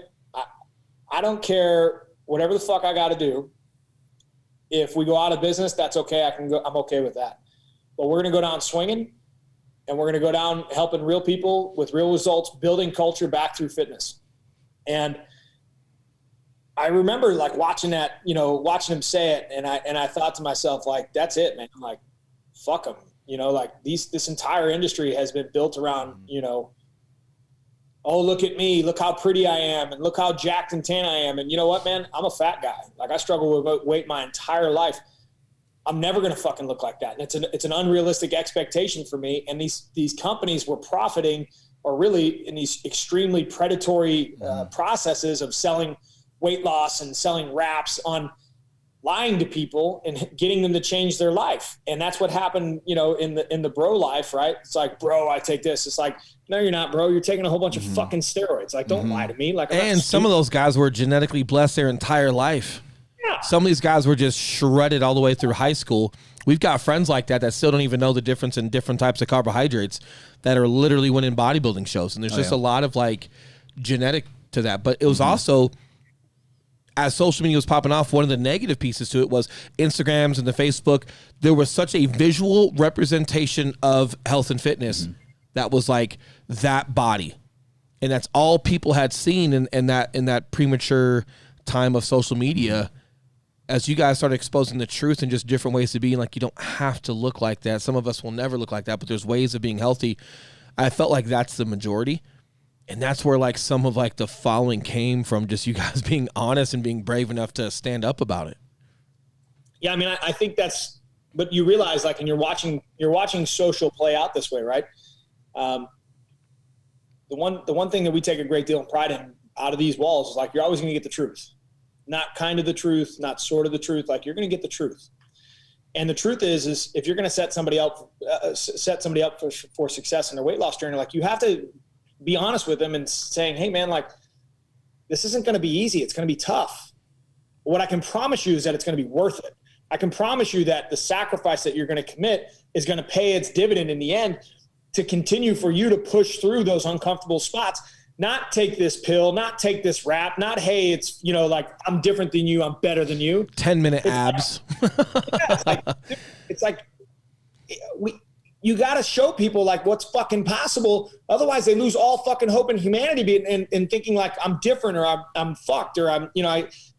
S3: I don't care whatever the fuck I got to do. If we go out of business, that's okay. I'm okay with that. But we're going to go down swinging, and we're going to go down helping real people with real results, building culture back through fitness. And I remember like watching him say it. And I thought to myself, like, that's it, man. I'm like, fuck them. This entire industry has been built around, oh, look at me, look how pretty I am, and look how jacked and tan I am. And you know what, man? I'm a fat guy. Like, I struggle with weight my entire life. I'm never going to fucking look like that. And it's an unrealistic expectation for me. And these companies were profiting, or really in these extremely predatory processes of selling weight loss and selling wraps on lying to people and getting them to change their life. And that's what happened, in the bro life, right? It's like, bro, I take this. It's like, no, you're not, bro. You're taking a whole bunch of fucking steroids. Like, don't lie to me. Like,
S2: and some of those guys were genetically blessed their entire life.
S3: Yeah.
S2: Some of these guys were just shredded all the way through high school. We've got friends like that still don't even know the difference in different types of carbohydrates that are literally winning bodybuilding shows. And there's just a lot of like genetic to that. But it was also, as social media was popping off, one of the negative pieces to it was Instagrams and the Facebook. There was such a visual representation of health and fitness that was like that body. And that's all people had seen in that premature time of social media. As you guys started exposing the truth and just different ways to be, like, you don't have to look like that. Some of us will never look like that, but there's ways of being healthy. I felt like that's the majority. And that's where like some of like the following came from, just you guys being honest and being brave enough to stand up about it.
S3: Yeah. I mean, I think but you realize, like, and you're watching social play out this way, right? The one thing that we take a great deal of pride in out of these walls is like, you're always going to get the truth, not kind of the truth, not sort of the truth. Like, you're going to get the truth. And the truth is if you're going to set somebody up for success in their weight loss journey, like, you have to be honest with them and saying, hey man, like, this isn't going to be easy. It's going to be tough. But what I can promise you is that it's going to be worth it. I can promise you that the sacrifice that you're going to commit is going to pay its dividend in the end, to continue for you to push through those uncomfortable spots, not take this pill, not take this wrap, not, hey, it's, like, I'm different than you, I'm better than you.
S2: 10-minute abs.
S3: It's like you got to show people like what's fucking possible. Otherwise they lose all fucking hope in humanity and thinking like I'm different, or I'm fucked, or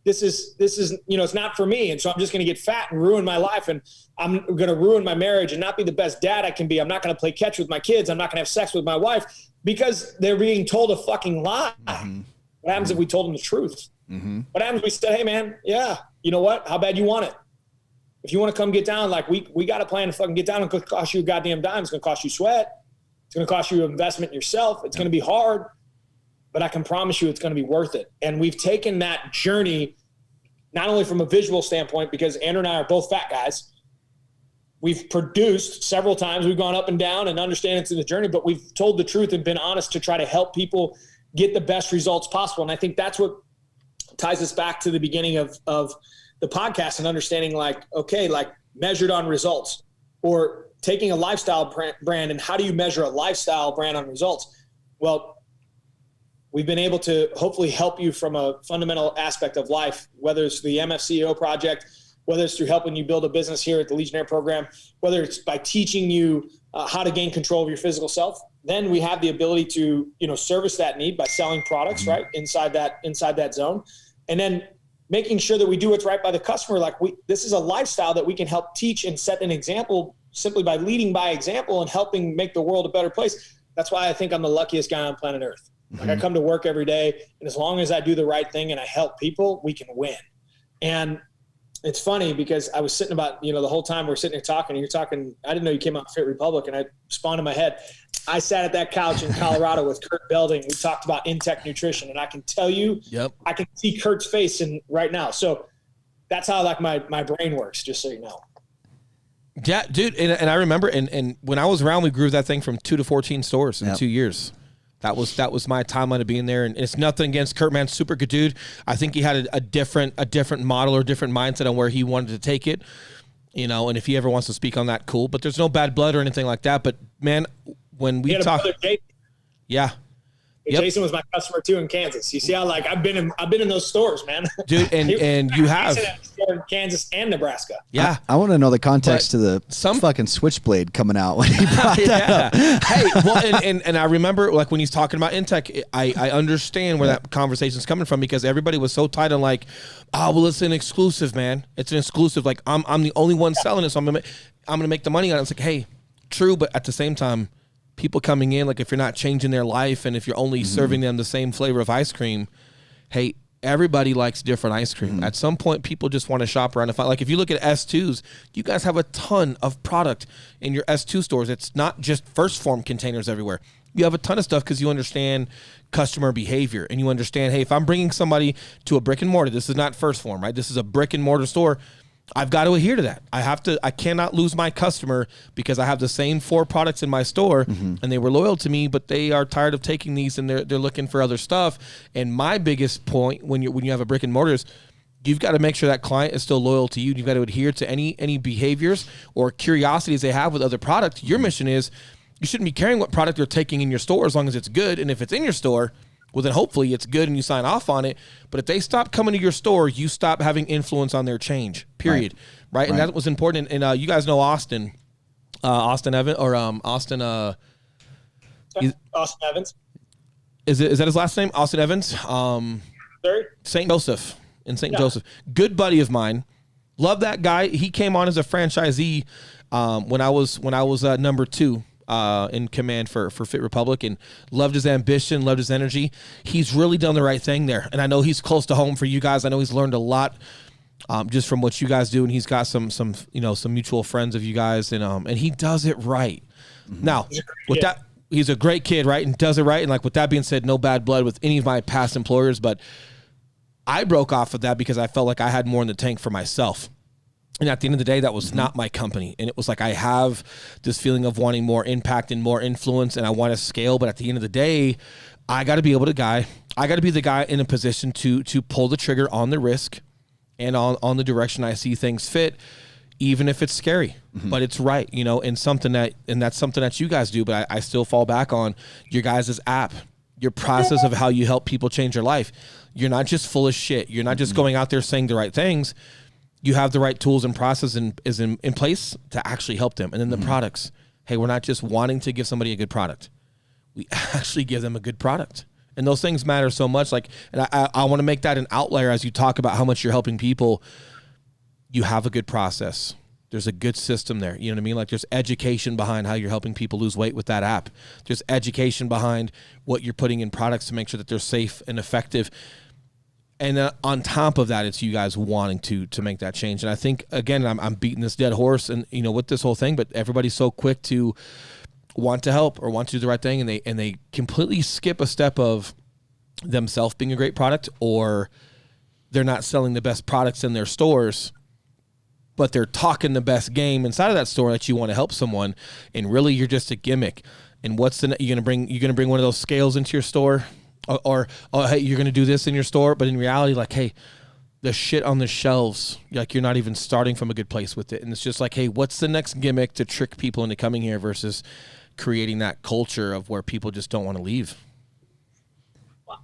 S3: this is, it's not for me. And so I'm just going to get fat and ruin my life. And I'm going to ruin my marriage and not be the best dad I can be. I'm not going to play catch with my kids. I'm not going to have sex with my wife because they're being told a fucking lie. What happens if we told them the truth? What happens if we said, hey man, yeah, you know what? How bad you want it? If you want to come get down, like we got a plan to fucking get down. It's going to cost you a goddamn dime. It's going to cost you sweat. It's going to cost you an investment in yourself. It's going to be hard, but I can promise you it's going to be worth it. And we've taken that journey, not only from a visual standpoint, because Andrew and I are both fat guys. We've produced several times. We've gone up and down and understand it's in the journey, but we've told the truth and been honest to try to help people get the best results possible. And I think that's what ties us back to the beginning of the podcast and understanding like, okay, like measured on results, or taking a lifestyle brand and how do you measure a lifestyle brand on results? Well, we've been able to hopefully help you from a fundamental aspect of life, whether it's the MFCEO project, whether it's through helping you build a business here at the Legionnaire program, whether it's by teaching you how to gain control of your physical self. Then we have the ability to, service that need by selling products, right, inside that zone. And then making sure that we do what's right by the customer. Like this is a lifestyle that we can help teach and set an example simply by leading by example and helping make the world a better place. That's why I think I'm the luckiest guy on planet Earth. Like I come to work every day, and as long as I do the right thing and I help people, we can win. And it's funny because I was sitting about, the whole time we're sitting here talking, and you're talking, I didn't know you came out of Fit Republic, and I spawned in my head. I sat at that couch in Colorado with Kurt Belding. We talked about Intech Nutrition, and I can tell you, I can see Kurt's face right now. So that's how like my brain works, just so you know.
S2: Yeah, dude. And I remember, and when I was around, we grew that thing from 2 to 14 stores in 2 years. That was my timeline of being there. And it's nothing against Kurt, man. Super good dude. I think he had a different model or different mindset on where he wanted to take it. You know, and if he ever wants to speak on that, cool. But there's no bad blood or anything like that. But man, when we talk, yeah.
S3: Yep. Jason was my customer too in Kansas. You see how like I've been in those stores, man.
S2: Dude, and you have
S3: in Kansas and Nebraska.
S2: Yeah.
S1: I want to know the context to the fucking switchblade coming out when he brought that up.
S2: Hey, well, and I remember like when he's talking about Intech, I understand where that conversation's coming from because everybody was so tight on like, oh, well, it's an exclusive, man. It's an exclusive. Like I'm the only one selling it, so I'm gonna make the money on it. It's like, hey, true, but at the same time, people coming in, like if you're not changing their life and if you're only serving them the same flavor of ice cream, hey, everybody likes different ice cream. At some point, people just want to shop around and find. Like if you look at S2s, you guys have a ton of product in your S2 stores. It's not just First Phorm containers everywhere. You have a ton of stuff because you understand customer behavior and you understand, hey, if I'm bringing somebody to a brick and mortar, this is not First Phorm, right? This is a brick and mortar store. I've got to adhere to that. I cannot lose my customer because I have the same 4 products in my store and they were loyal to me, but they are tired of taking these and they're looking for other stuff. And my biggest point when you have a brick and mortar is you've got to make sure that client is still loyal to you. You've got to adhere to any behaviors or curiosities they have with other products. Your mission is you shouldn't be caring what product they're taking in your store as long as it's good. And if it's in your store, well, then hopefully it's good and you sign off on it. But if they stop coming to your store, you stop having influence on their change, period. Right? And that was important. And you guys know Austin Evans. Austin
S3: Evans.
S2: Is that his last name? Austin Evans? St. Joseph. In St. Joseph. Good buddy of mine. Love that guy. He came on as a franchisee when I was number 2. In command for Fit Republic and loved his ambition, loved his energy. He's really done the right thing there. And I know he's close to home for you guys. I know he's learned a lot just from what you guys do. And he's got some mutual friends of you guys and he does it right. Now he's a great kid, right? And does it right. And like with that being said, no bad blood with any of my past employers, but I broke off of that because I felt like I had more in the tank for myself. And at the end of the day, that was not my company. And it was like I have this feeling of wanting more impact and more influence and I want to scale. But at the end of the day, I got to be able to I got to be the guy in a position to pull the trigger on the risk and on the direction I see things fit, even if it's scary. But it's right, and that's something that you guys do. But I still fall back on your guys' app, your process of how you help people change their life. You're not just full of shit. You're not just going out there saying the right things. You have the right tools and process in place to actually help them. And then the products. Hey, we're not just wanting to give somebody a good product. We actually give them a good product. And those things matter so much. Like, and I want to make that an outlier as you talk about how much you're helping people. You have a good process. There's a good system there. You know what I mean? Like there's education behind how you're helping people lose weight with that app. There's education behind what you're putting in products to make sure that they're safe and effective. And on top of that, it's you guys wanting to make that change. And I think, again, I'm beating this dead horse and, with this whole thing, but everybody's so quick to want to help or want to do the right thing. And they completely skip a step of themselves being a great product, or they're not selling the best products in their stores, but they're talking the best game inside of that store that you want to help someone. And really you're just a gimmick. And you're going to bring one of those scales into your store? Or hey, you're going to do this in your store, but in reality, like, hey, the shit on the shelves, like you're not even starting from a good place with it. And it's just like, hey, what's the next gimmick to trick people into coming here versus creating that culture of where people just don't want to leave?
S3: Well,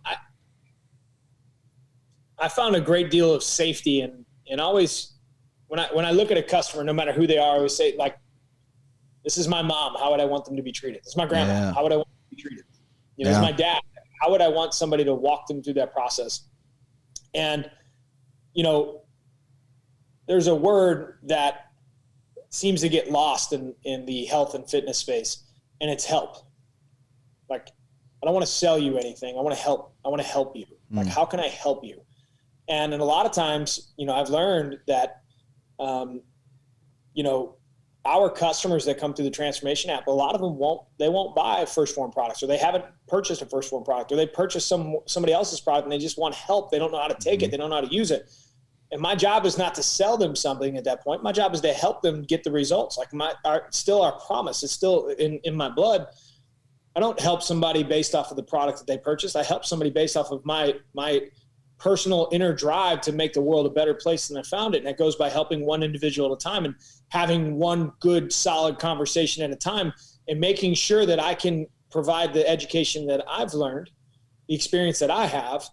S3: I found a great deal of safety and always when I look at a customer, no matter who they are, I always say, like, this is my mom. How would I want them to be treated? This is my grandma. Yeah. How would I want them to be treated? This is my dad. How would I want somebody to walk them through that process? And, there's a word that seems to get lost in the health and fitness space, and it's help. Like, I don't want to sell you anything. I want to help. I want to help you. Like, how can I help you? And a lot of times, I've learned that, I our customers that come through the transformation app, a lot of them won't buy First Phorm products, or they haven't purchased a First Phorm product, or they purchased somebody else's product and they just want help. They don't know how to take it. They don't know how to use it. And my job is not to sell them something at that point. My job is to help them get the results. Like still our promise is still in my blood. I don't help somebody based off of the product that they purchased. I help somebody based off of my personal inner drive to make the world a better place than I found it. And that goes by helping one individual at a time and having one good, solid conversation at a time, and making sure that I can provide the education that I've learned, the experience that I have,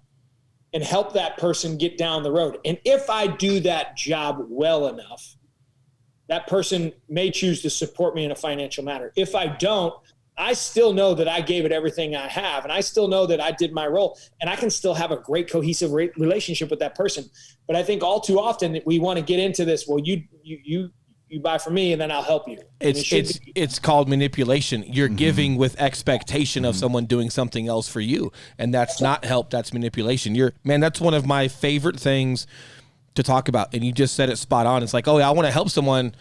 S3: and help that person get down the road. And if I do that job well enough, that person may choose to support me in a financial matter. If I don't, I still know that I gave it everything I have, and I still know that I did my role, and I can still have a great cohesive relationship with that person. But I think all too often we want to get into this. Well, you buy from me, and then I'll help you.
S2: It's called manipulation. You're giving with expectation of someone doing something else for you, and that's not help. That's manipulation. That's one of my favorite things to talk about, and you just said it spot on. It's like, oh yeah, I want to help someone,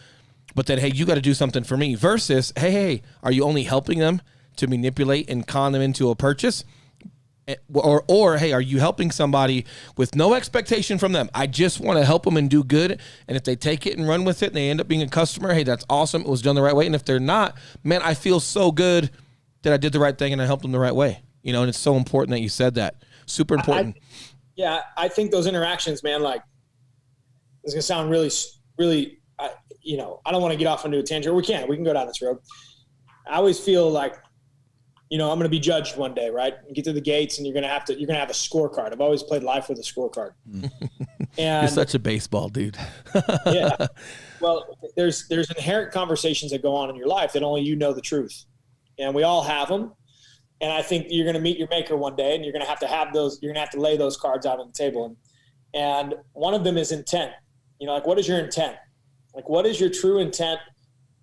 S2: but then, hey, you got to do something for me, versus, hey, are you only helping them to manipulate and con them into a purchase? Or, hey, are you helping somebody with no expectation from them? I just want to help them and do good. And if they take it and run with it and they end up being a customer, hey, that's awesome. It was done the right way. And if they're not, man, I feel so good that I did the right thing and I helped them the right way. And it's so important that you said that. Super important.
S3: I think those interactions, man, like, it's going to sound really, really, I don't want to get off into a tangent. We can go down this road. I always feel like, I'm going to be judged one day, right? You get to the gates and you're going to have a scorecard. I've always played life with a scorecard. And
S2: you're such a baseball dude.
S3: Yeah. Well, there's inherent conversations that go on in your life that only you know the truth. And we all have them. And I think you're going to meet your maker one day, and you're going to have those, you're going to have to lay those cards out on the table. And one of them is intent. Like, what is your intent? Like, what is your true intent?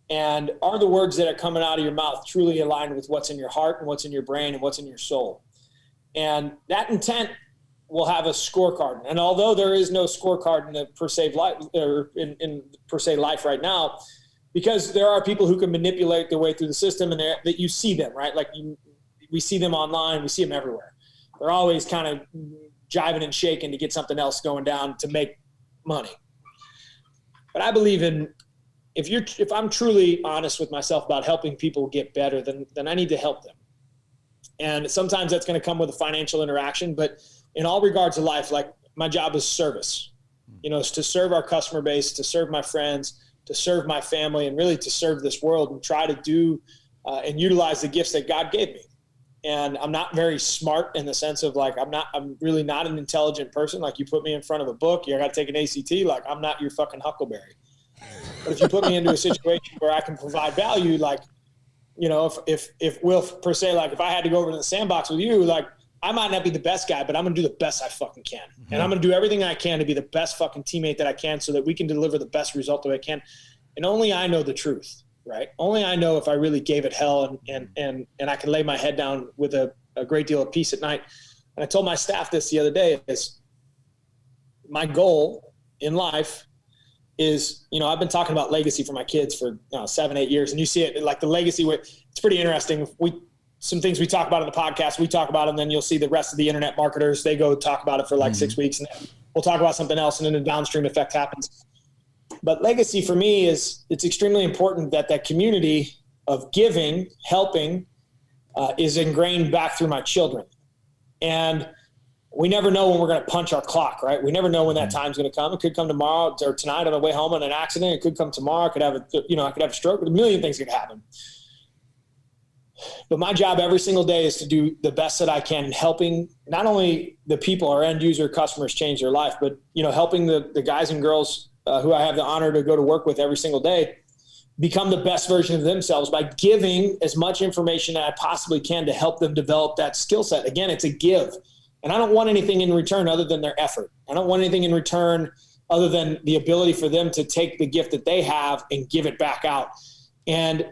S3: And are the words that are coming out of your mouth truly aligned with what's in your heart and what's in your brain and what's in your soul? And that intent will have a scorecard. And although there is no scorecard in the per se life, or in per se life right now, because there are people who can manipulate their way through the system, and that you see them, right? Like we see them online, we see them everywhere. They're always kind of jiving and shaking to get something else going down to make money. But I believe in, if I'm truly honest with myself about helping people get better, then I need to help them. And sometimes that's going to come with a financial interaction, but in all regards of life, like, my job is service, is to serve our customer base, to serve my friends, to serve my family, and really to serve this world and try to do and utilize the gifts that God gave me. And I'm not very smart in the sense of, like, I'm really not an intelligent person. Like, you put me in front of a book, I got to take an ACT. Like, I'm not your fucking Huckleberry. But if you put me into a situation where I can provide value, like, if Will per se, like, if I had to go over to the sandbox with you, like, I might not be the best guy, but I'm going to do the best I fucking can. And I'm going to do everything I can to be the best fucking teammate that I can, so that we can deliver the best result that I can. And only I know the truth. Right. Only I know if I really gave it hell, and I can lay my head down with a great deal of peace at night. And I told my staff this the other day, is my goal in life is, I've been talking about legacy for my kids for 7-8 years. And you see it, like, the legacy, it's pretty interesting. Some things we talk about in the podcast, we talk about, and then you'll see the rest of the internet marketers, they go talk about it for like 6 weeks, and then we'll talk about something else, and then a downstream effect happens. But legacy for me it's extremely important that community of giving, helping, is ingrained back through my children. And we never know when we're going to punch our clock, right? We never know when that time's going to come. It could come tomorrow or tonight on the way home on an accident. It could come tomorrow. I could have a stroke. A million things could happen. But my job every single day is to do the best that I can, helping not only the people, our end user customers, change their life, but, helping the guys and girls who I have the honor to go to work with every single day become the best version of themselves by giving as much information that I possibly can to help them develop that skill set. Again, it's a give. And I don't want anything in return other than their effort. I don't want anything in return other than the ability for them to take the gift that they have and give it back out. And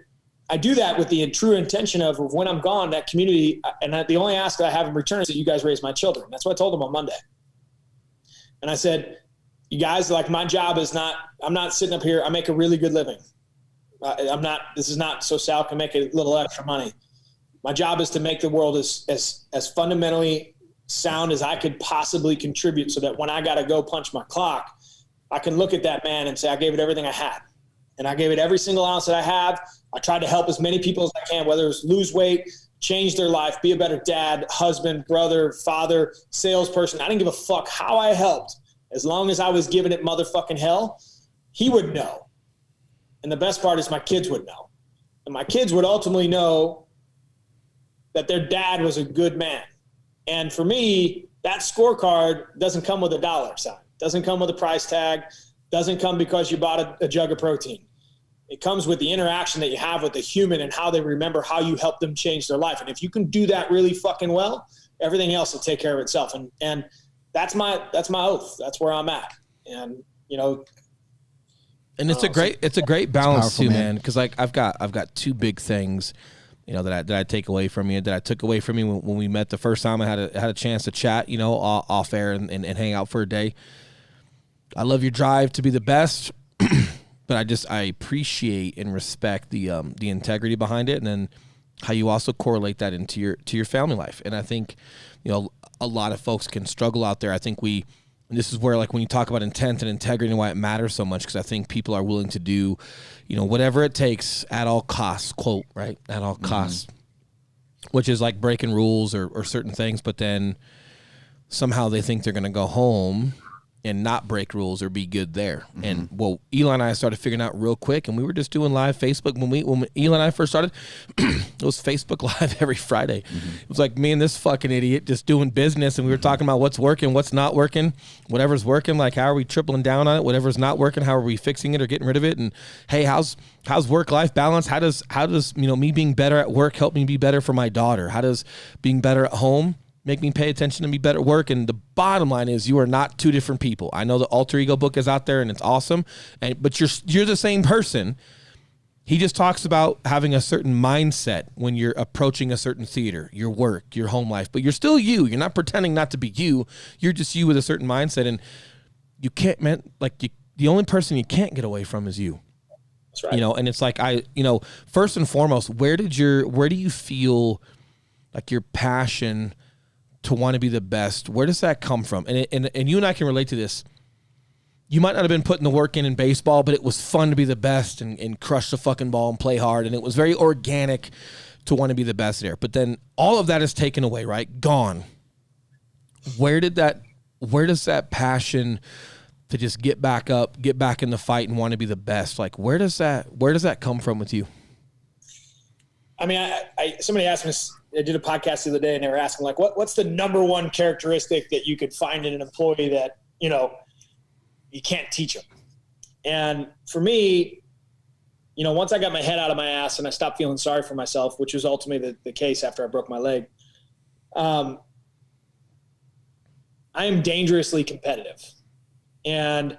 S3: I do that with the true intention of when I'm gone, that community, and the only ask that I have in return is that you guys raise my children. That's what I told them on Monday. And I said, you guys, like, my job is not, I'm not sitting up here. I make a really good living. this is not so Sal can make a little extra money. My job is to make the world as fundamentally sound as I could possibly contribute, so that when I got to go punch my clock, I can look at that man and say, I gave it everything I had. And I gave it every single ounce that I have. I tried to help as many people as I can, whether it's lose weight, change their life, be a better dad, husband, brother, father, salesperson. I didn't give a fuck how I helped. As long as I was giving it motherfucking hell, he would know. And the best part is my kids would know. And my kids would ultimately know that their dad was a good man. And for me, that scorecard doesn't come with a dollar sign, doesn't come with a price tag, doesn't come because you bought a jug of protein. It comes with the interaction that you have with the human and how they remember how you helped them change their life. And if you can do that really fucking well, everything else will take care of itself. And that's my oath. That's where I'm at. And, you know,
S2: and it's a great balance too, man. Cause like I've got two big things, you know, that I take away from you, that I took away from you when we met the first time. I had a chance to chat, you know, off air and hang out for a day. I love your drive to be the best. But I appreciate and respect the integrity behind it, and then how you also correlate that into your family life. And I think, you know, a lot of folks can struggle out there. I think and this is where, like, when you talk about intent and integrity and why it matters so much, because I think people are willing to do, you know, whatever it takes at all costs, quote, right, at all costs, which is like breaking rules or certain things, but then somehow they think they're going to go home and not break rules or be good there. Mm-hmm. And well, Eli and I started figuring out real quick, and we were just doing live Facebook. When Eli and I first started, it was Facebook Live every Friday. Mm-hmm. It was like me and this fucking idiot just doing business, and we were talking about what's working, what's not working, whatever's working, like how are we tripling down on it, whatever's not working, how are we fixing it or getting rid of it, and hey, how's work-life balance? How does you know, me being better at work help me be better for my daughter? How does being better at home make me pay attention and be better at work? And the bottom line is, you are not two different people. I know the Alter Ego book is out there and it's awesome, but you're the same person. He just talks about having a certain mindset when you're approaching a certain theater, your work, your home life, but you're still you. You're not pretending not to be you. You're just you with a certain mindset, and you can't, the only person you can't get away from is you.
S3: That's right.
S2: You know, and it's like, first and foremost, where do you feel like your passion to want to be the best, where does that come from? And you and I can relate to this. You might not have been putting the work in baseball, but it was fun to be the best and crush the fucking ball and play hard. And it was very organic to want to be the best there. But then all of that is taken away, right? Gone. Where does that passion to just get back up, get back in the fight and want to be the best, like where does that come from with you?
S3: I mean, somebody asked me, I did a podcast the other day, and they were asking, like, what's the number one characteristic that you could find in an employee that, you know, you can't teach them? And for me, you know, once I got my head out of my ass and I stopped feeling sorry for myself, which was ultimately the case after I broke my leg, I am dangerously competitive. And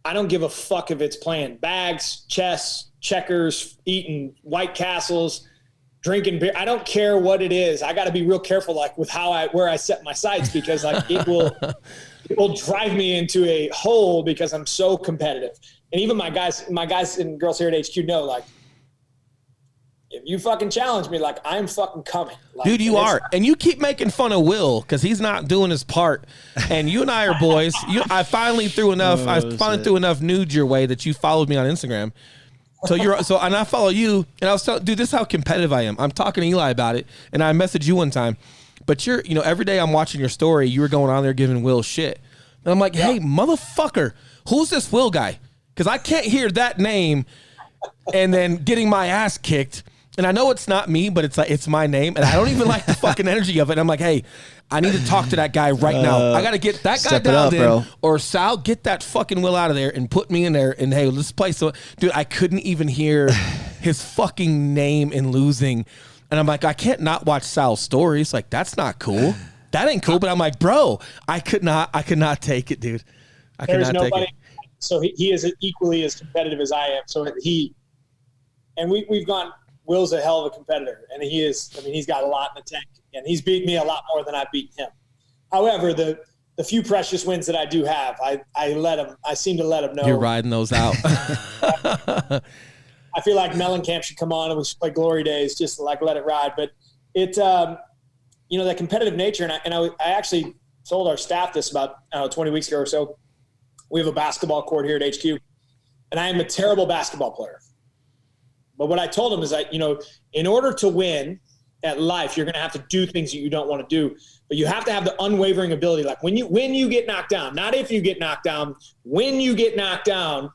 S3: I don't give a fuck if it's playing bags, chess, checkers, eating White Castles, drinking beer. I don't care what it is. I got to be real careful, like with where I set my sights, because like it will drive me into a hole because I'm so competitive. And even my guys and girls here at HQ know, like, if you fucking challenge me, like, I'm fucking coming. Like,
S2: dude, you are. And you keep making fun of Will because he's not doing his part. And you and I are boys. I finally threw enough nudes your way that you followed me on Instagram. And I follow you, and I was telling, dude, this is how competitive I am. I'm talking to Eli about it, and I messaged you one time, but every day I'm watching your story, you were going on there giving Will shit. And I'm like, hey, motherfucker, who's this Will guy? Because I can't hear that name and then getting my ass kicked. And I know it's not me, but it's like, it's my name, and I don't even like the fucking energy of it. And I'm like, hey, I need to talk to that guy right now. I got to get that guy down there, or Sal, get that fucking Will out of there and put me in there. And hey, let's play. So, dude, I couldn't even hear his fucking name in losing. And I'm like, I can't not watch Sal's stories. Like, that's not cool. That ain't cool. But I'm like, bro, I could not take it, dude. I could not take it.
S3: So he is equally as competitive as I am. So we've gone. Will's a hell of a competitor, and he is. I mean, he's got a lot in the tank, and he's beat me a lot more than I've beaten him. However, the few precious wins that I do have, I seem to let him know.
S2: You're riding those out.
S3: I feel like Mellencamp should come on and we should play Glory Days, just like let it ride. But it, you know, that competitive nature. And I actually told our staff this about 20 weeks ago or so. We have a basketball court here at HQ, and I am a terrible basketball player. But what I told them is that, you know, in order to win at life, you're going to have to do things that you don't want to do. But you have to have the unwavering ability. Like when you get knocked down, not if you get knocked down, when you get knocked down,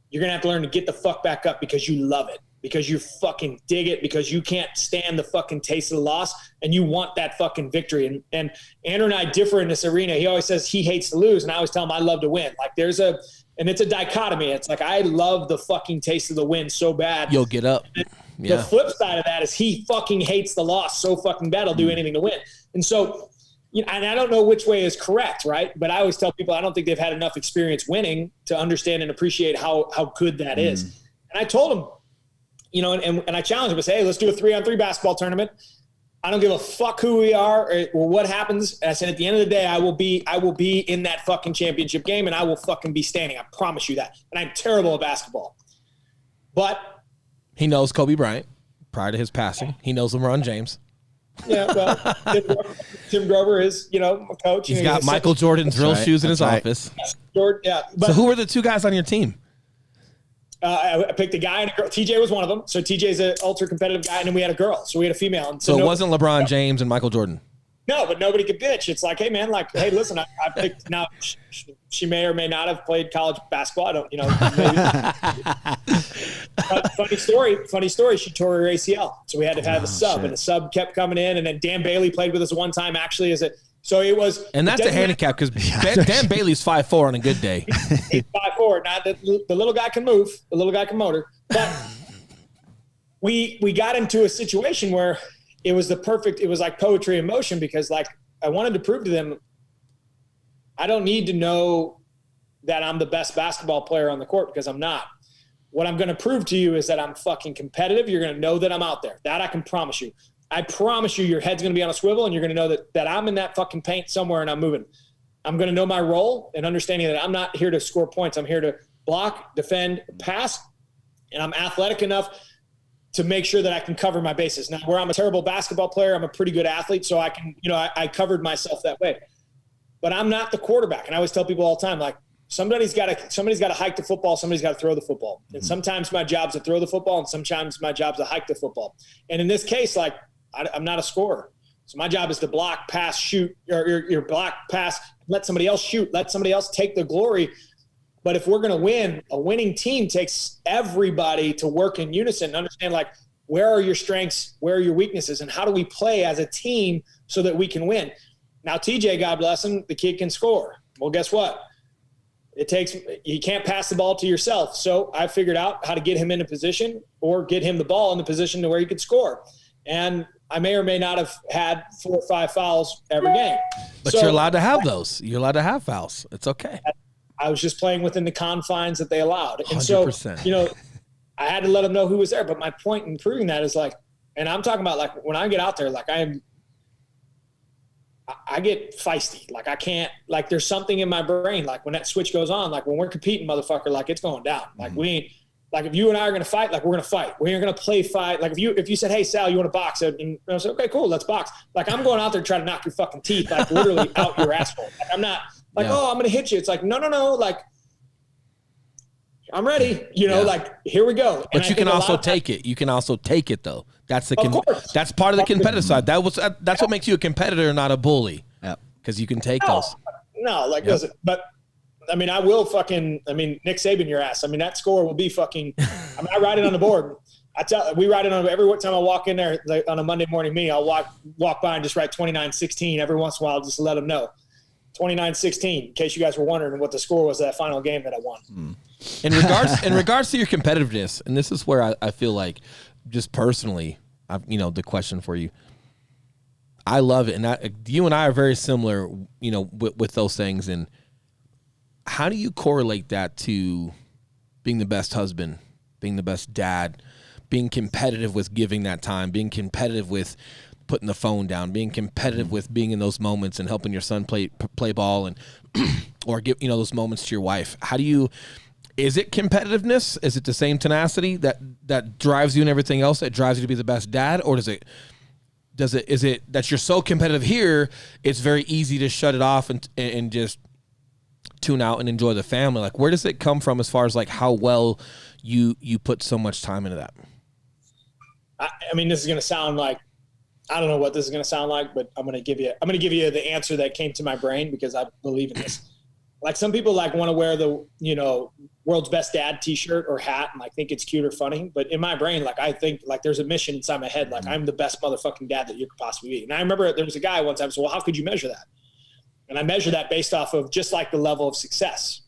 S3: you're going to have to learn to get the fuck back up because you love it, because you fucking dig it, because you can't stand the fucking taste of the loss and you want that fucking victory. And Andrew and I differ in this arena. He always says he hates to lose, and I always tell him I love to win. Like and it's a dichotomy. It's like I love the fucking taste of the win so bad.
S2: You'll get up. Yeah.
S3: The flip side of that is he fucking hates the loss so fucking bad he'll do anything to win. And so, you know, and I don't know which way is correct, right? But I always tell people I don't think they've had enough experience winning to understand and appreciate how good that is. And I told him, you know, and I challenged him to say, hey, let's do a 3-on-3 basketball tournament. I don't give a fuck who we are or what happens. And I said, at the end of the day, I will be in that fucking championship game and I will fucking be standing. I promise you that. And I'm terrible at basketball. But
S2: he knows Kobe Bryant prior to his passing. He knows LeBron James.
S3: Yeah, well, Tim Grover is, you know, a coach.
S2: He's got Michael Jordan's real shoes in his office.
S3: Yeah.
S2: So who were the two guys on your team?
S3: I picked a guy and a girl. TJ was one of them. So TJ's an ultra competitive guy, and then we had a girl. So we had a female. And
S2: so it wasn't LeBron James and Michael Jordan.
S3: No, but nobody could bitch. It's like, hey man, like, hey, listen, I picked. Now she may or may not have played college basketball. I don't, you know. Funny story. She tore her ACL, so we had to have a sub, and the sub kept coming in, and then Dan Bailey played with us one time actually as a. So it was,
S2: and that's a handicap because Dan Bailey's 5'4" on a good day.
S3: He's 5'4". Now the little guy can move, the little guy can motor. But we got into a situation where it was it was like poetry in motion, because like I wanted to prove to them, I don't need to know that I'm the best basketball player on the court, because I'm not. What I'm going to prove to you is that I'm fucking competitive. You're going to know that I'm out there. That I can promise you. I promise you your head's going to be on a swivel, and you're going to know that I'm in that fucking paint somewhere and I'm moving. I'm going to know my role and understanding that I'm not here to score points. I'm here to block, defend, pass, and I'm athletic enough to make sure that I can cover my bases. Now, where I'm a terrible basketball player, I'm a pretty good athlete, so I can, you know, I covered myself that way. But I'm not the quarterback. And I always tell people all the time, like, somebody's got to hike the football, somebody's got to throw the football. And sometimes my job's to throw the football, and sometimes my job's to hike the football. And in this case, like, I'm not a scorer. So my job is to block, pass, shoot, or your block, pass, let somebody else shoot, let somebody else take the glory. But if we're going to win, a winning team takes everybody to work in unison and understand, like, where are your strengths, where are your weaknesses, and how do we play as a team so that we can win? Now, TJ, God bless him, the kid can score. Well, guess what? You can't pass the ball to yourself. So I figured out how to get him in a position or get him the ball in the position to where he could score. And I may or may not have had 4 or 5 fouls every game.
S2: But you're allowed to have those. You're allowed to have fouls. It's okay.
S3: I was just playing within the confines that they allowed. And
S2: 100%.
S3: so, you know, I had to let them know who was there. But my point in proving that is, like, and I'm talking about, like, when I get out there, like, I get feisty. Like, I can't, like, there's something in my brain. Like, when that switch goes on, like, when we're competing, motherfucker, like, it's going down. Like, we ain't, like, if you and I are going to fight, like, we're going to fight. We ain't going to play fight. Like, if you said, hey, Sal, you want to box? And I said, okay, cool, let's box. Like, I'm going out there to try to knock your fucking teeth, like, literally out your asshole. Like, I'm not like, oh, I'm going to hit you. It's like, no. Like, I'm ready. You know, like, here we go.
S2: But you can also take it. You can also take it, though. That's that's part of the competitive side. That's what makes you a competitor, not a bully. Yeah, because you can take those.
S3: No, like, listen, but I mean, I will fucking, Nick Saban your ass. I mean, that score will be fucking, I write it on the board. We write it on every time I walk in there, like, on a Monday morning meeting, I'll walk by and just write 29-16 every once in a while, just to let them know. 29-16, in case you guys were wondering what the score was of that final game that I won.
S2: In regards to your competitiveness, and this is where I feel like, just personally, the question for you, I love it. And you and I are very similar, with those things. And how do you correlate that to being the best husband, being the best dad, being competitive with giving that time, being competitive with putting the phone down, being competitive with being in those moments and helping your son play ball and or give those moments to your wife? How do you, Is it competitiveness? Is it the same tenacity that drives you and everything else that drives you to be the best dad? Or is it that you're so competitive here, it's very easy to shut it off and just tune out and enjoy the family? Like, where does it come from as far as like how well you put so much time into that?
S3: I mean, this is going to sound like, I don't know what this is going to sound like, but I'm going to give you the answer that came to my brain because I believe in this. Like, some people like want to wear the, world's best dad t-shirt or hat and like think it's cute or funny. But in my brain, like, I think like there's a mission inside my head. Like, I'm the best motherfucking dad that you could possibly be. And I remember there was a guy one time said, well, how could you measure that? And I measure that based off of just like the level of success.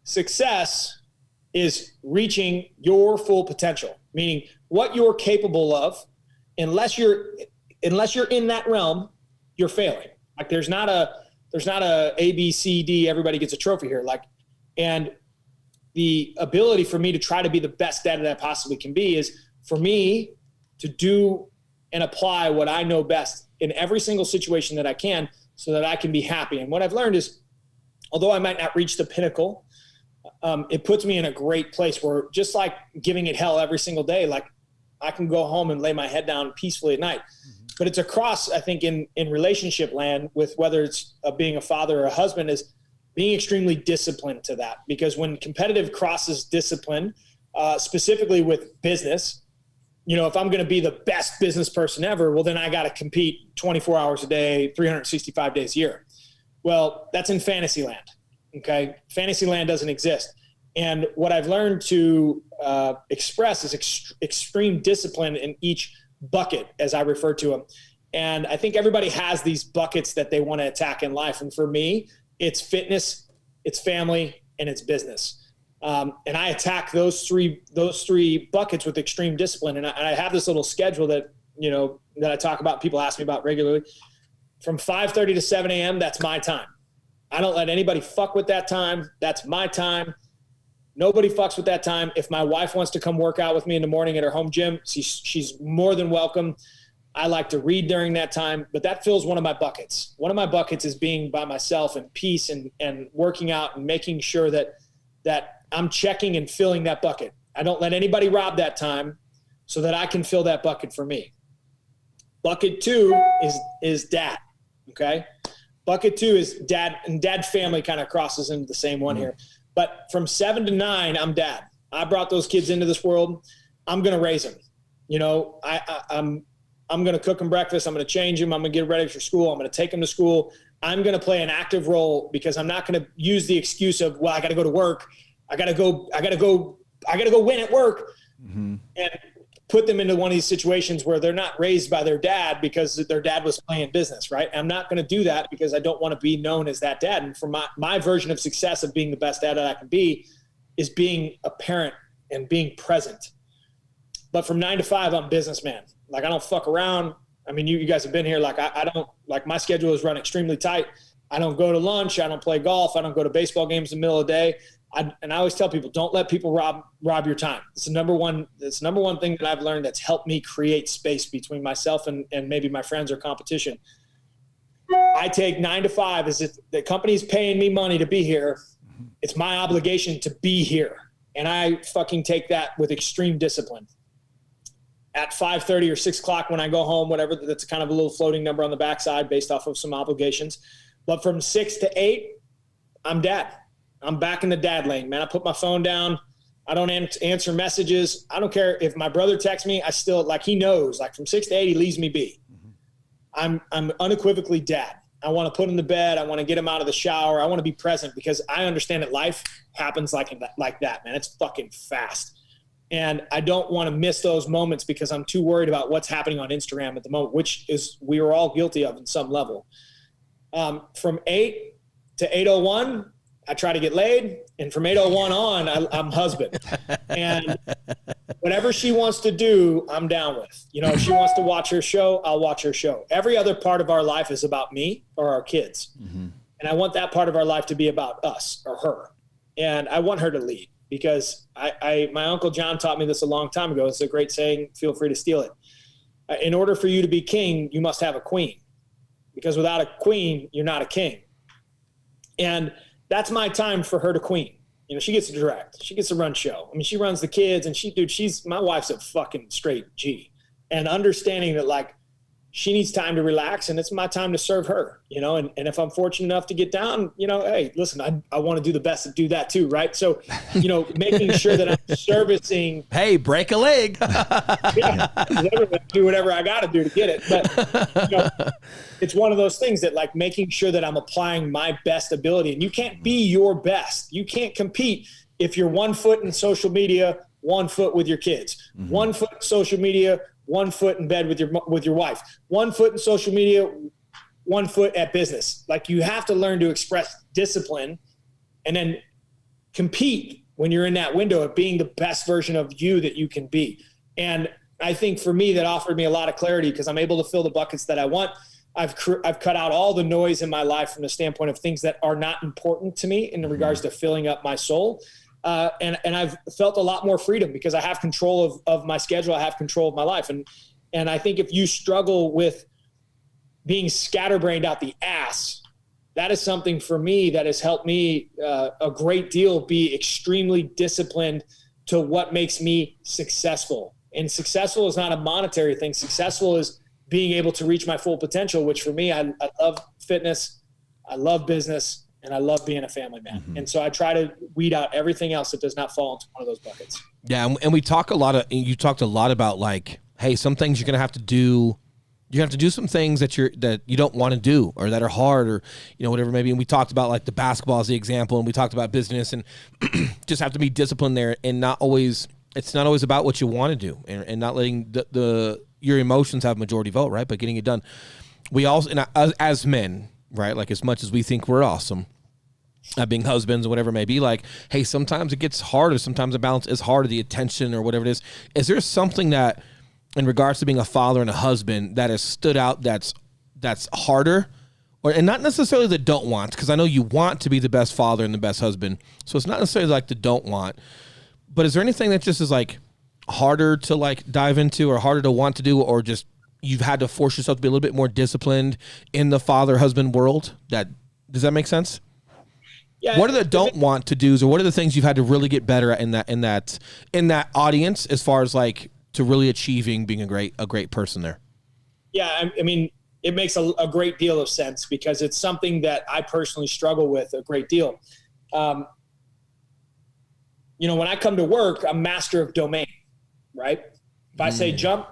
S3: Success is reaching your full potential, meaning what you're capable of. Unless you're in that realm, you're failing. Like, there's not a A, B, C, D, everybody gets a trophy here. Like, and the ability for me to try to be the best dad that I possibly can be is for me to do and apply what I know best in every single situation that I can so that I can be happy. And what I've learned is, although I might not reach the pinnacle, it puts me in a great place where, just like giving it hell every single day, like I can go home and lay my head down peacefully at night. But it's across, I think, in relationship land, with whether it's being a father or a husband, is being extremely disciplined to that. Because when competitive crosses discipline, specifically with business, if I'm going to be the best business person ever, well, then I got to compete 24 hours a day, 365 days a year. Well, that's in fantasy land. Okay. Fantasy land doesn't exist. And what I've learned to express is extreme discipline in each bucket, as I refer to them. And I think everybody has these buckets that they want to attack in life. And for me, it's fitness, it's family, and it's business. And I attack those three buckets with extreme discipline. And I have this little schedule that I talk about, people ask me about regularly. From 5:30 to 7 a.m., that's my time. I don't let anybody fuck with that time. That's my time. Nobody fucks with that time. If my wife wants to come work out with me in the morning at her home gym, she's more than welcome. I like to read during that time, but that fills one of my buckets. One of my buckets is being by myself in peace and working out and making sure that I'm checking and filling that bucket. I don't let anybody rob that time so that I can fill that bucket for me. Bucket 2 is dad. Okay. Bucket 2 is dad, and dad family kind of crosses into the same one here. But from 7 to 9, I'm dad. I brought those kids into this world. I'm going to raise them. I'm going to cook them breakfast. I'm going to change them. I'm going to get them ready for school. I'm going to take them to school. I'm going to play an active role because I'm not going to use the excuse of, well, I got to go to work. I got to go win at work, and put them into one of these situations where they're not raised by their dad because their dad was playing business, right? I'm not going to do that because I don't want to be known as that dad. And for my version of success of being the best dad that I can be is being a parent and being present. But from 9 to 5, I'm businessman. Like, I don't fuck around. I mean, you guys have been here. Like, I don't, like, my schedule is run extremely tight. I don't go to lunch. I don't play golf. I don't go to baseball games in the middle of the day. And I always tell people, don't let people rob your time. It's the number one thing that I've learned that's helped me create space between myself and maybe my friends or competition. I take 9 to 5 as if the company's paying me money to be here. It's my obligation to be here. And I fucking take that with extreme discipline. At 5:30 or 6 o'clock when I go home, whatever, that's kind of a little floating number on the backside based off of some obligations. But from 6 to 8, I'm dad. I'm back in the dad lane, man. I put my phone down. I don't answer messages. I don't care if my brother texts me. I still, like, he knows, like, from 6 to 8, he leaves me be. I'm unequivocally dad. I want to put him to bed. I want to get him out of the shower. I want to be present because I understand that life happens like that, man. It's fucking fast. And I don't want to miss those moments because I'm too worried about what's happening on Instagram at the moment, which is we are all guilty of in some level. From 8 to 8:01, I try to get laid, and from 8:01 on, I'm husband. And whatever she wants to do, I'm down with. If she wants to watch her show, I'll watch her show. Every other part of our life is about me or our kids. And I want that part of our life to be about us or her. And I want her to lead because my Uncle John taught me this a long time ago. It's a great saying. Feel free to steal it. In order for you to be king, you must have a queen, because without a queen, you're not a king. And that's my time for her to queen. she gets to direct. She gets to run show. I mean, she runs the kids, and my wife's a fucking straight G. And understanding that, like, she needs time to relax, and it's my time to serve her, and if I'm fortunate enough to get down, hey, listen, I want to do the best to do that too, right? So, making sure that I'm servicing.
S2: Hey, break a leg.
S3: Yeah, do whatever I got to do to get it. But, it's one of those things that, like, making sure that I'm applying my best ability. And you can't be your best. You can't compete if you're 1 foot in social media, 1 foot with your kids, 1 foot in social media, 1 foot in bed with your wife, 1 foot in social media, 1 foot at business. Like, you have to learn to express discipline and then compete when you're in that window of being the best version of you that you can be. And I think for me, that offered me a lot of clarity because I'm able to fill the buckets that I want. I've cut out all the noise in my life from the standpoint of things that are not important to me in regards to filling up my soul. And I've felt a lot more freedom because I have control of my schedule. I have control of my life. And I think if you struggle with being scatterbrained out the ass, that is something for me that has helped me a great deal be extremely disciplined to what makes me successful. And successful is not a monetary thing. Successful is being able to reach my full potential, which for me, I love fitness, I love business, and I love being a family man. Mm-hmm. And so I try to weed out everything else that does not fall into one of those buckets.
S2: Yeah. And we talk you talked a lot about, like, hey, some things you're going to have to do. You have to do some things that you don't want to do or that are hard or, whatever maybe. And we talked about, like, the basketball as the example, and we talked about business and just have to be disciplined there and it's not always about what you want to do and not letting your emotions have majority vote, right? But getting it done. We also, and as men, right? Like, as much as we think we're awesome at being husbands or whatever it may be, like, hey, sometimes it gets harder. Sometimes the balance is harder, the attention or whatever it is. Is there something that, in regards to being a father and a husband, that has stood out that's harder? And not necessarily the don't want, because I know you want to be the best father and the best husband. So it's not necessarily like the don't want. But is there anything that just is, like, harder to, like, dive into or harder to want to do, or just you've had to force yourself to be a little bit more disciplined in the father-husband world? Does that make sense? Yeah. What are the don't want to do's, or what are the things you've had to really get better at in that audience, as far as, like, to really achieving being a great person there?
S3: Yeah, I mean, it makes a great deal of sense because it's something that I personally struggle with a great deal. When I come to work, I'm master of domain, right? If I say jump,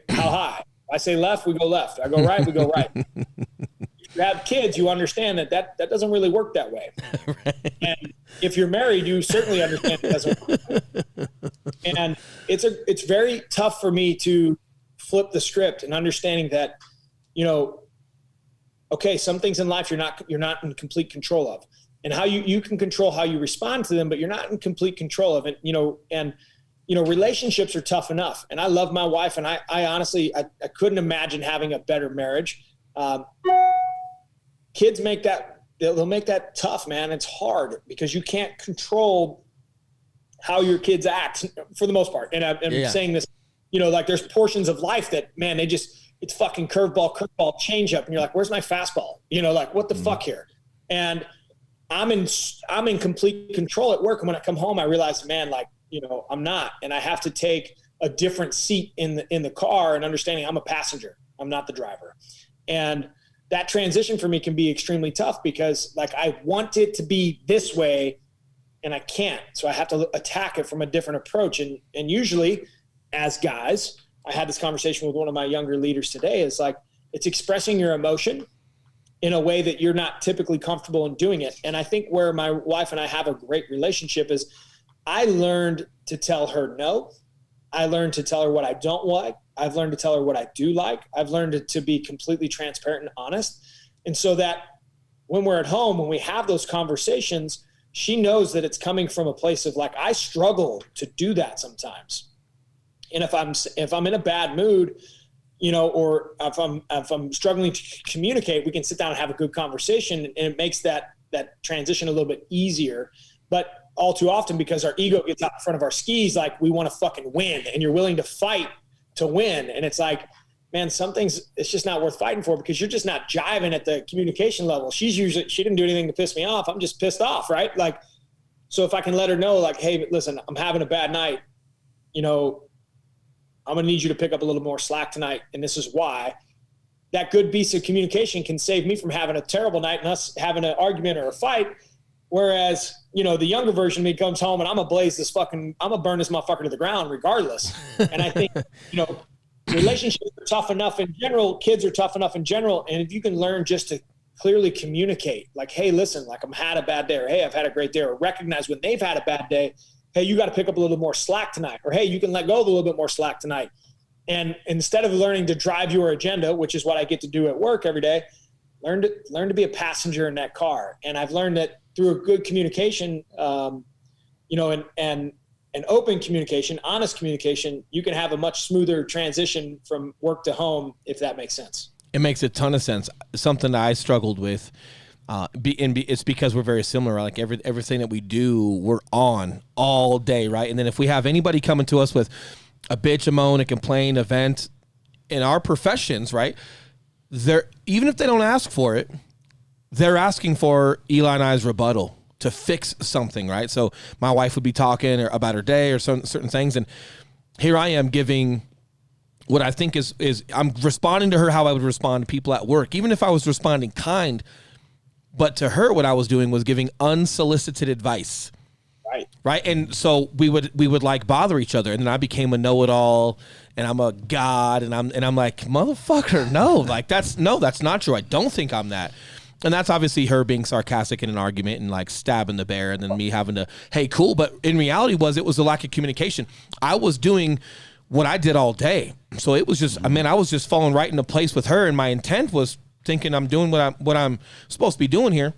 S3: how high? If I say left, we go left. I go right, we go right. If you have kids, you understand that doesn't really work that way. Right. And if you're married, you certainly understand it doesn't work that way. And it's very tough for me to flip the script and understanding that, okay, some things in life you're not in complete control of. And how you can control how you respond to them, but you're not in complete control of it, and relationships are tough enough. And I love my wife, and I honestly, I couldn't imagine having a better marriage. Kids they'll make that tough, man. It's hard because you can't control how your kids act for the most part. And I'm saying this, like, there's portions of life that, man, it's fucking curveball, change up. And you're like, where's my fastball? Like, what the fuck here? And I'm in complete control at work. And when I come home, I realize, man, like, I'm not, and I have to take a different seat in the car and understanding I'm a passenger. I'm not the driver. And that transition for me can be extremely tough because, like, I want it to be this way and I can't. So I have to attack it from a different approach. And usually as guys, I had this conversation with one of my younger leaders today, is like, it's expressing your emotion in a way that you're not typically comfortable in doing it. And I think where my wife and I have a great relationship is I learned to tell her no. I learned to tell her what I don't like. I've learned to tell her what I do like. I've learned to be completely transparent and honest. And so that when we're at home, when we have those conversations, she knows that it's coming from a place of, like, I struggle to do that sometimes. And if I'm in a bad mood, or if I'm struggling to communicate, we can sit down and have a good conversation, and it makes that transition a little bit easier. But all too often, because our ego gets out in front of our skis, like, we want to fucking win, and you're willing to fight to win. And it's like, man, some things it's just not worth fighting for because you're just not jiving at the communication level. She didn't do anything to piss me off. I'm just pissed off, right? Like, So if I can let her know, like, hey, listen, I'm having a bad night, I'm going to need you to pick up a little more slack tonight, and this is why. That good piece of communication can save me from having a terrible night and us having an argument or a fight. Whereas, the younger version of me comes home and I'm going to burn this motherfucker to the ground regardless. And I think, relationships are tough enough in general. Kids are tough enough in general. And if you can learn just to clearly communicate, like, hey, listen, like, I'm had a bad day, or hey, I've had a great day, or recognize when they've had a bad day, hey, you got to pick up a little more slack tonight, or hey, you can let go of a little bit more slack tonight. And instead of learning to drive your agenda, which is what I get to do at work every day, learn to be a passenger in that car. And I've learned that through a good communication, and open communication, honest communication, you can have a much smoother transition from work to home, if that makes sense.
S2: It makes a ton of sense. Something that I struggled with, it's because we're very similar. Like everything that we do, we're on all day, right? And then if we have anybody coming to us with a bitch, a moan, a complaint, a vent in our professions, right? Even if they don't ask for it, they're asking for Eli and I's rebuttal to fix something, right? So my wife would be talking about her day or certain things, and here I am giving what I think is I'm responding to her how I would respond to people at work, even if I was responding kind. But to her, what I was doing was giving unsolicited advice. Right. And so we would like bother each other. And then I became a know-it-all, and I'm a god. And I'm like, motherfucker, no, like that's not true. I don't think I'm that. And that's obviously her being sarcastic in an argument and like stabbing the bear, and then me having to, hey, cool. But in reality it was a lack of communication. I was doing what I did all day. So it was just, I was just falling right into place with her. And my intent was thinking I'm doing what I'm supposed to be doing here.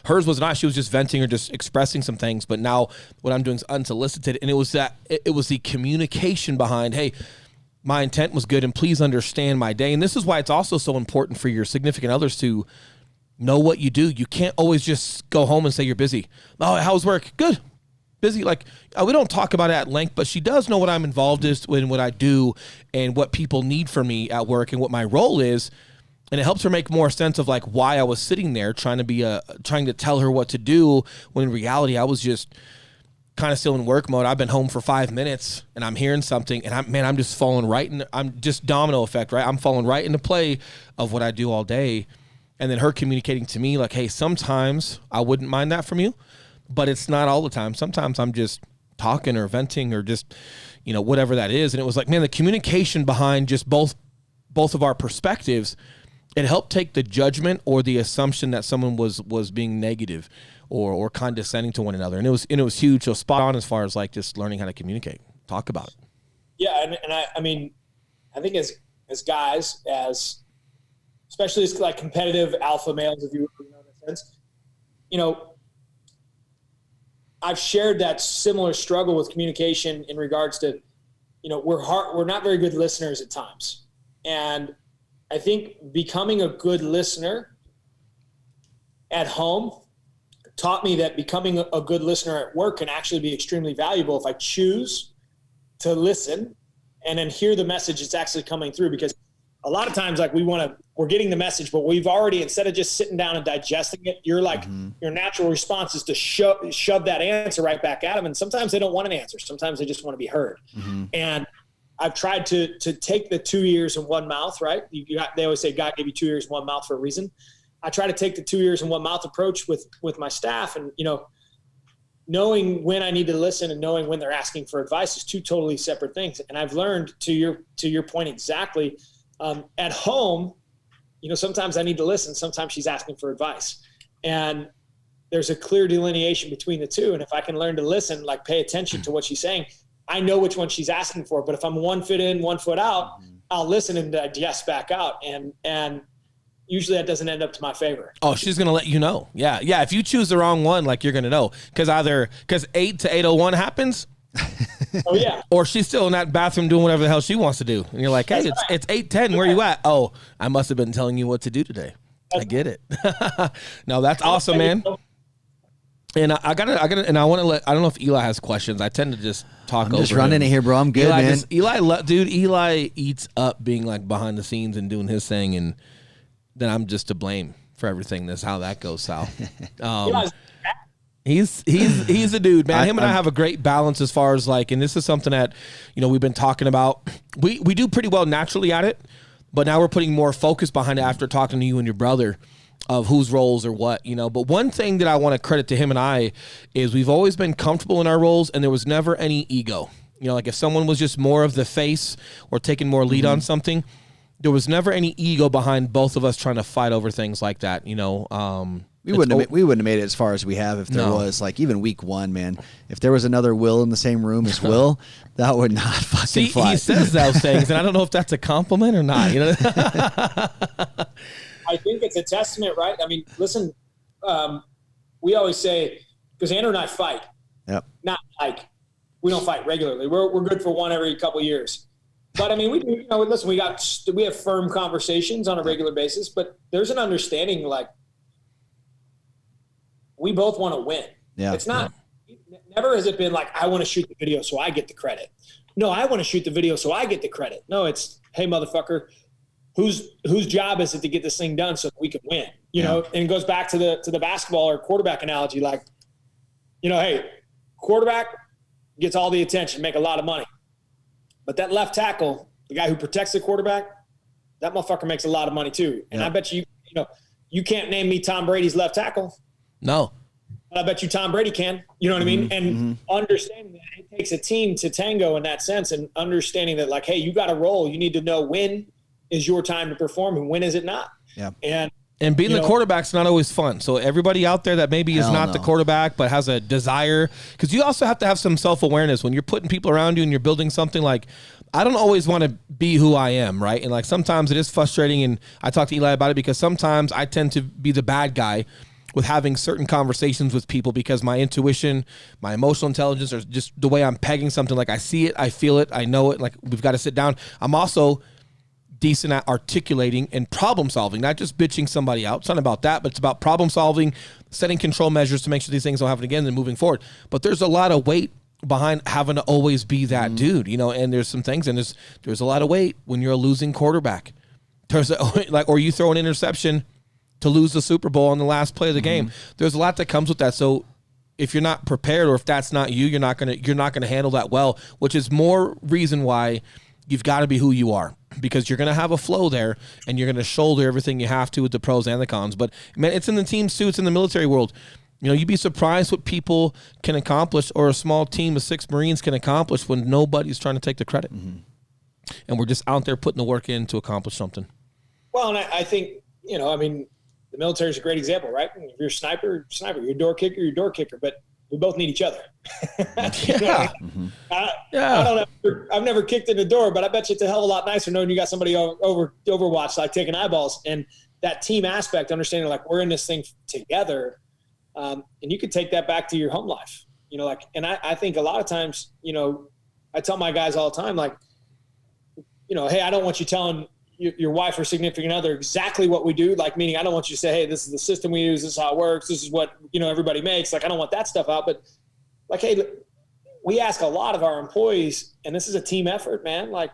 S2: Hers was not. She was just venting or just expressing some things. But now what I'm doing is unsolicited. And it was the communication behind, hey, my intent was good and please understand my day. And this is why it's also so important for your significant others to know what you do. You can't always just go home and say you're busy. Oh, how's work? Good. Busy. Like, we don't talk about it at length, but she does know what I'm involved in what I do and what people need from me at work and what my role is. And it helps her make more sense of like why I was sitting there trying to tell her what to do, when in reality I was just kind of still in work mode. I've been home for 5 minutes and I'm hearing something, and I'm just falling right in. I'm just domino effect, right? I'm falling right into play of what I do all day. And then her communicating to me like, hey, sometimes I wouldn't mind that from you, but it's not all the time. Sometimes I'm just talking or venting or just, whatever that is. And it was like, man, the communication behind just both of our perspectives, it helped take the judgment or the assumption that someone was being negative or condescending to one another. And it was huge. So spot on as far as like just learning how to communicate, talk about it.
S3: Yeah. And I think as guys, especially as like competitive alpha males, if you know in a sense, I've shared that similar struggle with communication in regards to, we're not very good listeners at times. And I think becoming a good listener at home taught me that becoming a good listener at work can actually be extremely valuable if I choose to listen and then hear the message that's actually coming through. Because a lot of times, like, we're getting the message, but we've already, instead of just sitting down and digesting it, you're like, your natural response is to shove that answer right back at them. And sometimes they don't want an answer. Sometimes they just want to be heard. And I've tried to take the 2 ears and one mouth, right? They always say God gave you 2 ears and one mouth for a reason. I try to take the 2 ears and one mouth approach with my staff, and, knowing when I need to listen and knowing when they're asking for advice is two totally separate things. And I've learned, to your point exactly, at home, sometimes I need to listen. Sometimes she's asking for advice, and there's a clear delineation between the two. And if I can learn to listen, like pay attention to what she's saying, I know which one she's asking for. But if I'm 1 foot in, 1 foot out, I'll listen and digest back out. And usually that doesn't end up to my favor.
S2: Oh, she's going to let you know. Yeah. Yeah. If you choose the wrong one, like, you're going to know, because 8 to 8:01 happens.
S3: Oh yeah.
S2: Or she's still in that bathroom doing whatever the hell she wants to do. And you're like, hey, it's 8:10. Where you at? Oh, I must have been telling you what to do today. I get it. No, that's awesome, man. And I gotta, and I want to I don't know if Eli has questions. I tend to just talk over.
S1: I'm just running it here, bro. I'm good, man.
S2: Eli eats up being like behind the scenes and doing his thing, and then I'm just to blame for everything. That's how that goes, Sal. He's a dude, man. Him and I
S1: I'm-
S2: have a great balance as far as like, and this is something that, we've been talking about. We do pretty well naturally at it, but now we're putting more focus behind it after talking to you and your brother of whose roles are what, But one thing that I want to credit to him and I is we've always been comfortable in our roles, and there was never any ego. Like if someone was just more of the face or taking more lead on something, there was never any ego behind both of us trying to fight over things like that. We wouldn't
S1: have made it as far as we have if there was, like, even week 1, man. If there was another Will in the same room as Will, that would not fucking fly.
S2: He says those things, and I don't know if that's a compliment or not.
S3: I think it's a testament, right? I mean, listen, we always say, because Andrew and I fight.
S1: Yep.
S3: Not like we don't fight regularly. We're good for one every couple of years. But I mean, we do, listen, we have firm conversations on a regular basis, but there's an understanding, like, we both want to win.
S1: Yeah.
S3: It's not, never has it been like, I want to shoot the video so I get the credit. No, I want to shoot the video so I get the credit. No, it's, hey, motherfucker, whose job is it to get this thing done so that we can win? And it goes back to the basketball or quarterback analogy. Like, hey, quarterback gets all the attention, make a lot of money. But that left tackle, the guy who protects the quarterback, that motherfucker makes a lot of money too. And I bet you can't name me Tom Brady's left tackle.
S2: No.
S3: But I bet you Tom Brady can. You know what I mean? And understanding that it takes a team to tango in that sense, and understanding that, like, hey, you got a role. You need to know when is your time to perform and when is it not.
S1: Yeah.
S2: And being the quarterback's not always fun. So everybody out there that maybe is not the quarterback but has a desire, because you also have to have some self-awareness when you're putting people around you and you're building something. Like, I don't always want to be who I am, right? And like sometimes it is frustrating, and I talk to Eli about it because sometimes I tend to be the bad guy with having certain conversations with people because my intuition, my emotional intelligence, or just the way I'm pegging something, like I see it, I feel it, I know it, like we've got to sit down. I'm also decent at articulating and problem solving, not just bitching somebody out. It's not about that, but it's about problem solving, setting control measures to make sure these things don't happen again and moving forward. But there's a lot of weight behind having to always be that dude, and there's some things, and there's a lot of weight when you're a losing quarterback. Or you throw an interception to lose the Super Bowl on the last play of the game. There's a lot that comes with that. So if you're not prepared, or if that's not you, you're not gonna handle that well, which is more reason why you've got to be who you are, because you're going to have a flow there and you're going to shoulder everything you have to with the pros and the cons. But man, it's in the teams too. It's in the military world. You'd be surprised what people can accomplish, or a small team of 6 Marines can accomplish, when nobody's trying to take the credit. And we're just out there putting the work in to accomplish something.
S3: Well, and I think, the military is a great example, right? If you're a sniper, you're a door kicker, but we both need each other. I don't know. I've never kicked in the door, but I bet you it's a hell of a lot nicer knowing you got somebody overwatch, like taking eyeballs, and that team aspect, understanding like we're in this thing together. And you could take that back to your home life, and I think a lot of times, I tell my guys all the time, like, hey, I don't want you telling your wife or significant other exactly what we do. Like, meaning I don't want you to say, hey, this is the system we use. This is how it works. This is what, everybody makes. Like, I don't want that stuff out, but like, hey, we ask a lot of our employees, and this is a team effort, man. Like,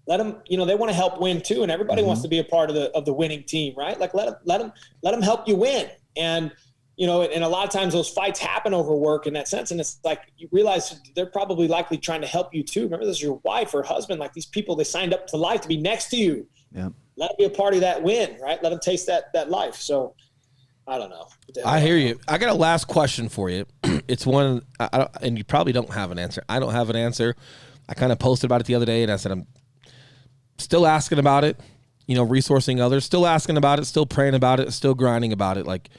S3: let them, they want to help win too. And everybody wants to be a part of the winning team, right? Like, let them help you win. And, and a lot of times those fights happen over work in that sense. And it's like, you realize they're probably likely trying to help you too. Remember, this is your wife or husband, like these people, they signed up to life to be next to you.
S1: Yeah.
S3: Let them be a part of that win, right? Let them taste that life. So I don't know.
S2: I hear you. I got a last question for you. It's one, and you probably don't have an answer. I don't have an answer. I kind of posted about it the other day, and I said, I'm still asking about it, resourcing others, still asking about it, still praying about it, still grinding about it. Like,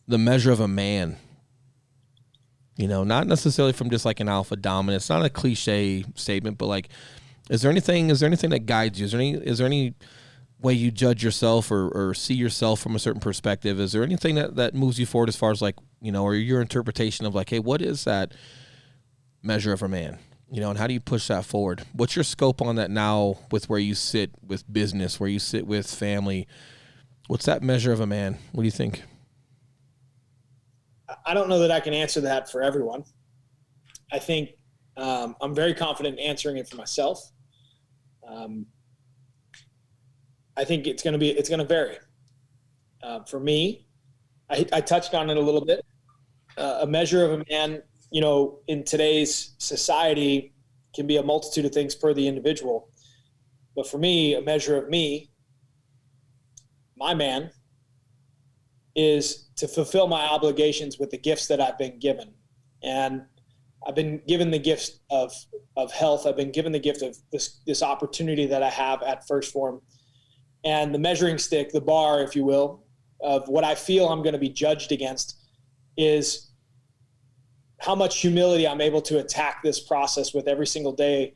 S2: the measure of a man, not necessarily from just like an alpha dominant. It's not a cliche statement, but like, is there anything that guides you? Is there any way you judge yourself or see yourself from a certain perspective? Is there anything that moves you forward as far as like, or your interpretation of like, hey, what is that measure of a man? And how do you push that forward? What's your scope on that now with where you sit with business, where you sit with family? What's that measure of a man? What do you think?
S3: I don't know that I can answer that for everyone. I think I'm very confident in answering it for myself. I think it's going to vary. For me, I touched on it a little bit. a measure of a man, in today's society can be a multitude of things per the individual. But for me, a measure of me, my man, is to fulfill my obligations with the gifts that I've been given. And I've been given the gift of health. I've been given the gift of this opportunity that I have at First Phorm. And the measuring stick, the bar, if you will, of what I feel I'm going to be judged against is how much humility I'm able to attack this process with every single day,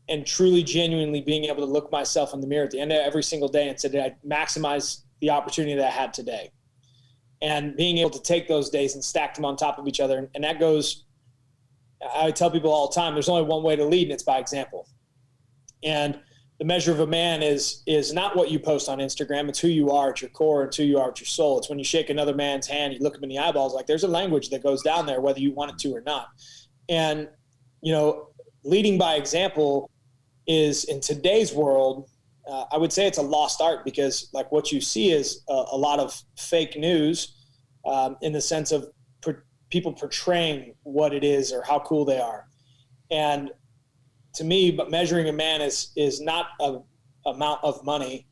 S3: and truly, genuinely being able to look myself in the mirror at the end of every single day and say, did I maximize the opportunity that I had today? And being able to take those days and stack them on top of each other. And that goes, I tell people all the time, there's only one way to lead, and it's by example. And the measure of a man is not what you post on Instagram. It's who you are at your core. It's who you are at your soul. It's when you shake another man's hand, you look him in the eyeballs, like there's a language that goes down there, whether you want it to or not. And, leading by example is, in today's world, I would say it's a lost art, because like what you see is a lot of fake news in the sense of people portraying what it is or how cool they are. And to me, but measuring a man is not a amount of money.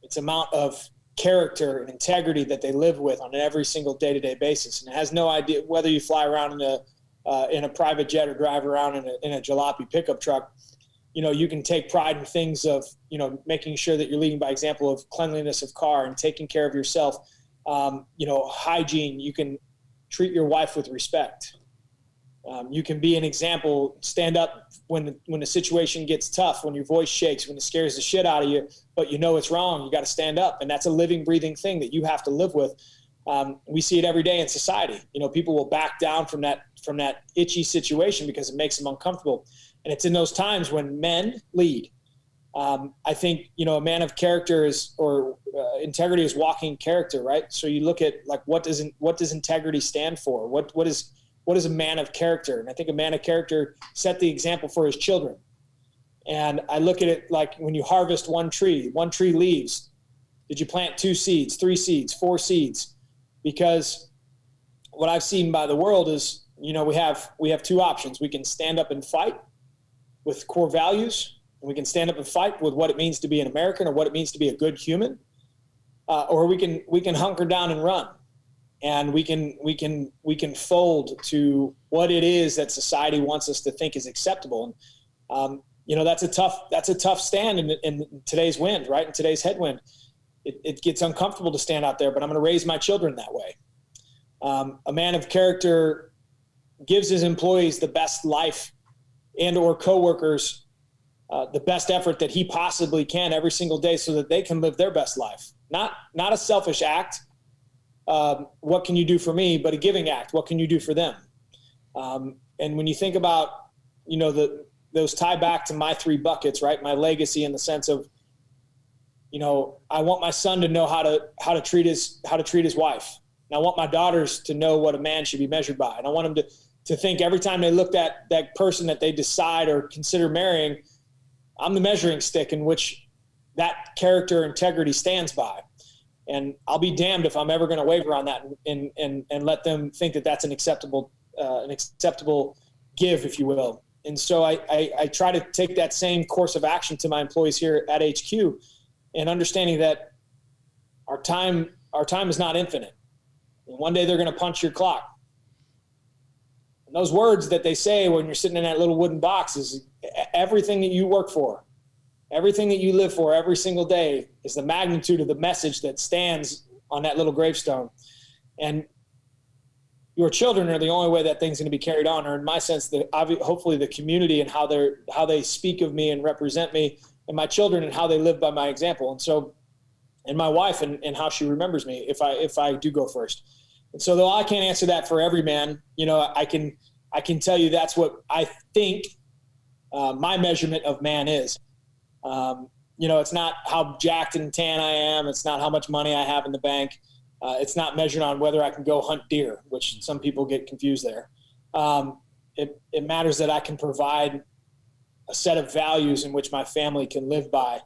S3: It's amount of character and integrity that they live with on an every single day-to-day basis. And it has no idea whether you fly around in a private jet or drive around in a jalopy pickup truck. You can take pride in things of, making sure that you're leading by example of cleanliness of car and taking care of yourself. Hygiene. You can treat your wife with respect. You can be an example, stand up when the situation gets tough, when your voice shakes, when it scares the shit out of you, but it's wrong. You got to stand up. And that's a living, breathing thing that you have to live with. We see it every day in society. People will back down from that itchy situation because it makes them uncomfortable. And it's in those times when men lead. I think, a man of character integrity is walking character, right? So you look at like, what does integrity stand for? What is a man of character? And I think a man of character set the example for his children. And I look at it like when you harvest one tree leaves. Did you plant 2 seeds, 3 seeds, 4 seeds? Because what I've seen by the world is, we have 2 options. We can stand up and fight with core values, and we can stand up and fight with what it means to be an American or what it means to be a good human, or we can hunker down and run. And we can fold to what it is that society wants us to think is acceptable. And, that's a tough stand in today's wind, right? In today's headwind, it gets uncomfortable to stand out there, but I'm going to raise my children that way. A man of character gives his employees the best life and or coworkers the best effort that he possibly can every single day so that they can live their best life. Not a selfish act. What can you do for me? But a giving act. What can you do for them? And when you think about, those tie back to my 3 buckets, right? My legacy in the sense of, I want my son to know how to treat his wife. And I want my daughters to know what a man should be measured by. And I want them to think every time they look at that person that they decide or consider marrying, I'm the measuring stick in which that character integrity stands by. And I'll be damned if I'm ever going to waver on that and let them think that that's an acceptable give, if you will. And so I try to take that same course of action to my employees here at HQ, and understanding that our time is not infinite. And one day they're going to punch your clock. And those words that they say when you're sitting in that little wooden box is everything that you work for. Everything that you live for every single day is the magnitude of the message that stands on that little gravestone. And your children are the only way that thing's going to be carried on, or in my sense, hopefully the community and how they speak of me and represent me, and my children and how they live by my example. And so, and my wife and how she remembers me if I do go first. And so though I can't answer that for every man, I can tell you that's what I think my measurement of man is. It's not how jacked and tan I am. It's not how much money I have in the bank. It's not measured on whether I can go hunt deer, which some people get confused there. It matters that I can provide a set of values in which my family can live by,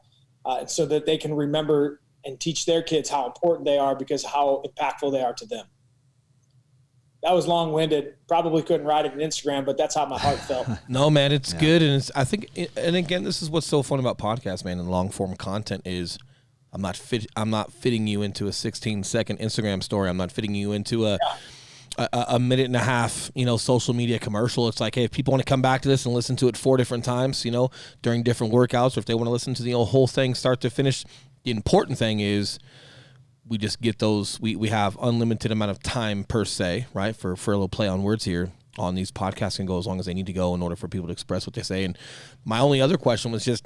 S3: so that they can remember and teach their kids how important they are because how impactful they are to them. that was long-winded. Probably couldn't write it on Instagram, but that's how my heart felt.
S2: No, man, it's good. And I think, and again, this is what's so fun about podcasts, man, and long form content is I'm not fitting you into a 16-second Instagram story. I'm not fitting you into a minute and a half, social media commercial. It's like, hey, if people want to come back to this and listen to it 4 different times, during different workouts, or if they want to listen to the whole thing start to finish, the important thing is we just get those. We have unlimited amount of time per se, right? For a little play on words here on these podcasts can go as long as they need to go in order for people to express what they say. And my only other question was just,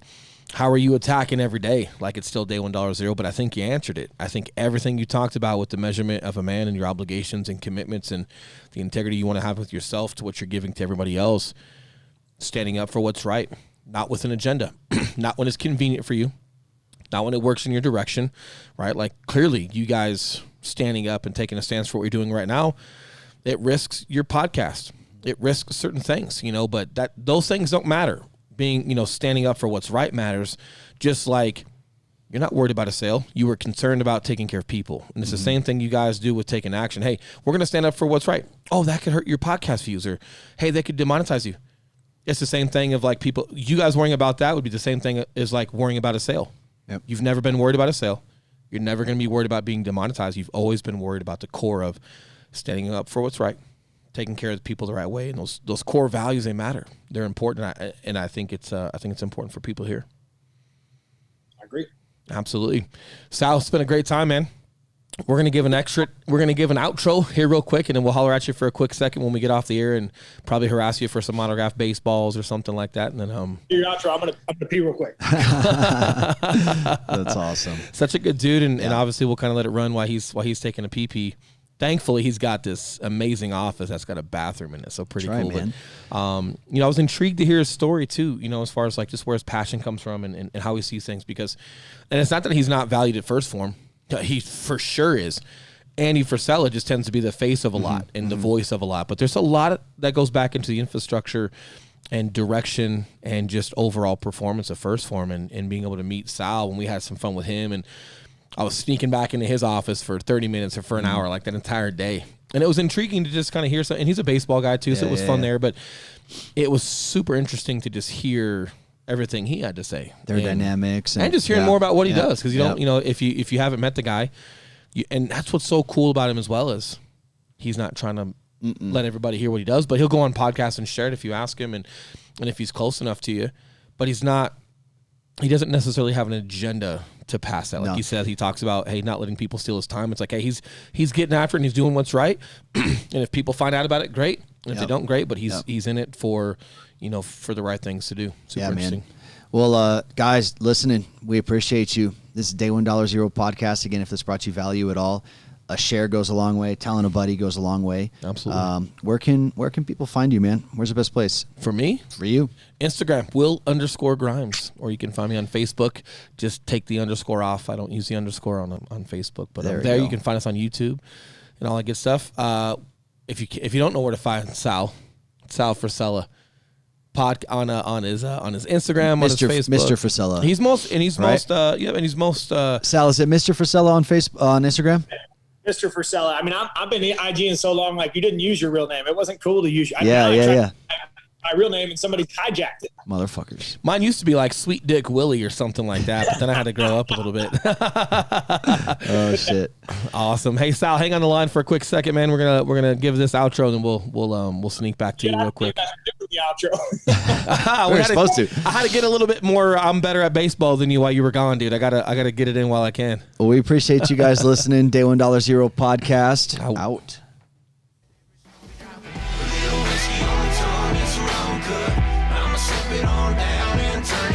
S2: how are you attacking every day? Like it's still day $1.0, but I think you answered it. I think everything you talked about with the measurement of a man and your obligations and commitments and the integrity you want to have with yourself to what you're giving to everybody else, standing up for what's right, not with an agenda, not when it's convenient for you, not when it works in your direction, right? Like clearly you guys standing up and taking a stance for what you're doing right now, it risks your podcast. It risks certain things, but those things don't matter. Being, standing up for what's right matters. Just like you're not worried about a sale. You were concerned about taking care of people. And it's the same thing you guys do with taking action. Hey, we're going to stand up for what's right. Oh, that could hurt your podcast views. Or, hey, they could demonetize you. It's the same thing of like people, you guys worrying about that would be the same thing as like worrying about a sale.
S1: Yep.
S2: You've never been worried about a sale. You're never going to be worried about being demonetized. You've always been worried about the core of standing up for what's right, taking care of the people the right way, and those core values, they matter. They're important, and I think it's important for people here.
S3: I agree.
S2: Absolutely. Sal, it's been a great time, man. We're gonna give an outro here real quick, and then we'll holler at you for a quick second when we get off the air, and probably harass you for some autographed baseballs or something like that. And then
S3: your outro. I'm gonna pee real quick.
S1: That's awesome.
S2: Such a good dude, and obviously we'll kind of let it run while he's taking a pee. Thankfully, he's got this amazing office that's got a bathroom in it, so pretty cool.
S1: Man.
S2: But, I was intrigued to hear his story too. As far as like just where his passion comes from and how he sees things. Because, and it's not that he's not valued at First Phorm. He for sure is. Andy Frisella just tends to be the face of a lot and the voice of a lot. But there's a lot that goes back into the infrastructure and direction and just overall performance of First Phorm and being able to meet Sal when we had some fun with him. And I was sneaking back into his office for 30 minutes or for an hour, like that entire day. And it was intriguing to just kind of hear something. And he's a baseball guy too, so it was fun there. But it was super interesting to just hear everything he had to say.
S1: Their dynamics.
S2: And just hearing more about what he does. Because you don't, if you haven't met the guy, and that's what's so cool about him as well is he's not trying to let everybody hear what he does, but he'll go on podcasts and share it if you ask him and if he's close enough to you. But he doesn't necessarily have an agenda to pass that. Like he said, he talks about, hey, not letting people steal his time. It's like, hey, he's getting after it and he's doing what's right. And if people find out about it, great. And if they don't, great. But he's in it for, for the right things to do. Super interesting.
S1: Man. Well, guys, listening, we appreciate you. This is Day $1.0 podcast. Again, if this brought you value at all, a share goes a long way. Telling a buddy goes a long way.
S2: Absolutely.
S1: Where can people find you, man? Where's the best place?
S2: For me?
S1: For you?
S2: Instagram, Will_Grimes. Or you can find me on Facebook. Just take the underscore off. I don't use the underscore on Facebook. But there you can find us on YouTube and all that good stuff. If you don't know where to find Sal Frisella, on his Instagram, on his Facebook.
S1: Mr. Frisella.
S2: He's most
S1: Sal, is it Mr. Frisella on Instagram?
S3: Mr. Frisella. I mean, I've been IGing so long, like you didn't use your real name. It wasn't cool to use. My real name and somebody hijacked it.
S1: Motherfuckers.
S2: Mine used to be like Sweet Dick Willie or something like that, but then I had to grow up a little bit.
S1: Oh shit!
S2: Awesome. Hey Sal, hang on the line for a quick second, man. We're gonna give this outro, and we'll sneak back to you real quick.
S3: The outro.
S1: We're supposed to.
S2: I had to get a little bit more. I'm better at baseball than you while you were gone, dude. I gotta get it in while I can.
S1: Well, we appreciate you guys listening. Day $1.0 podcast out.
S4: I'ma sip it on down and turn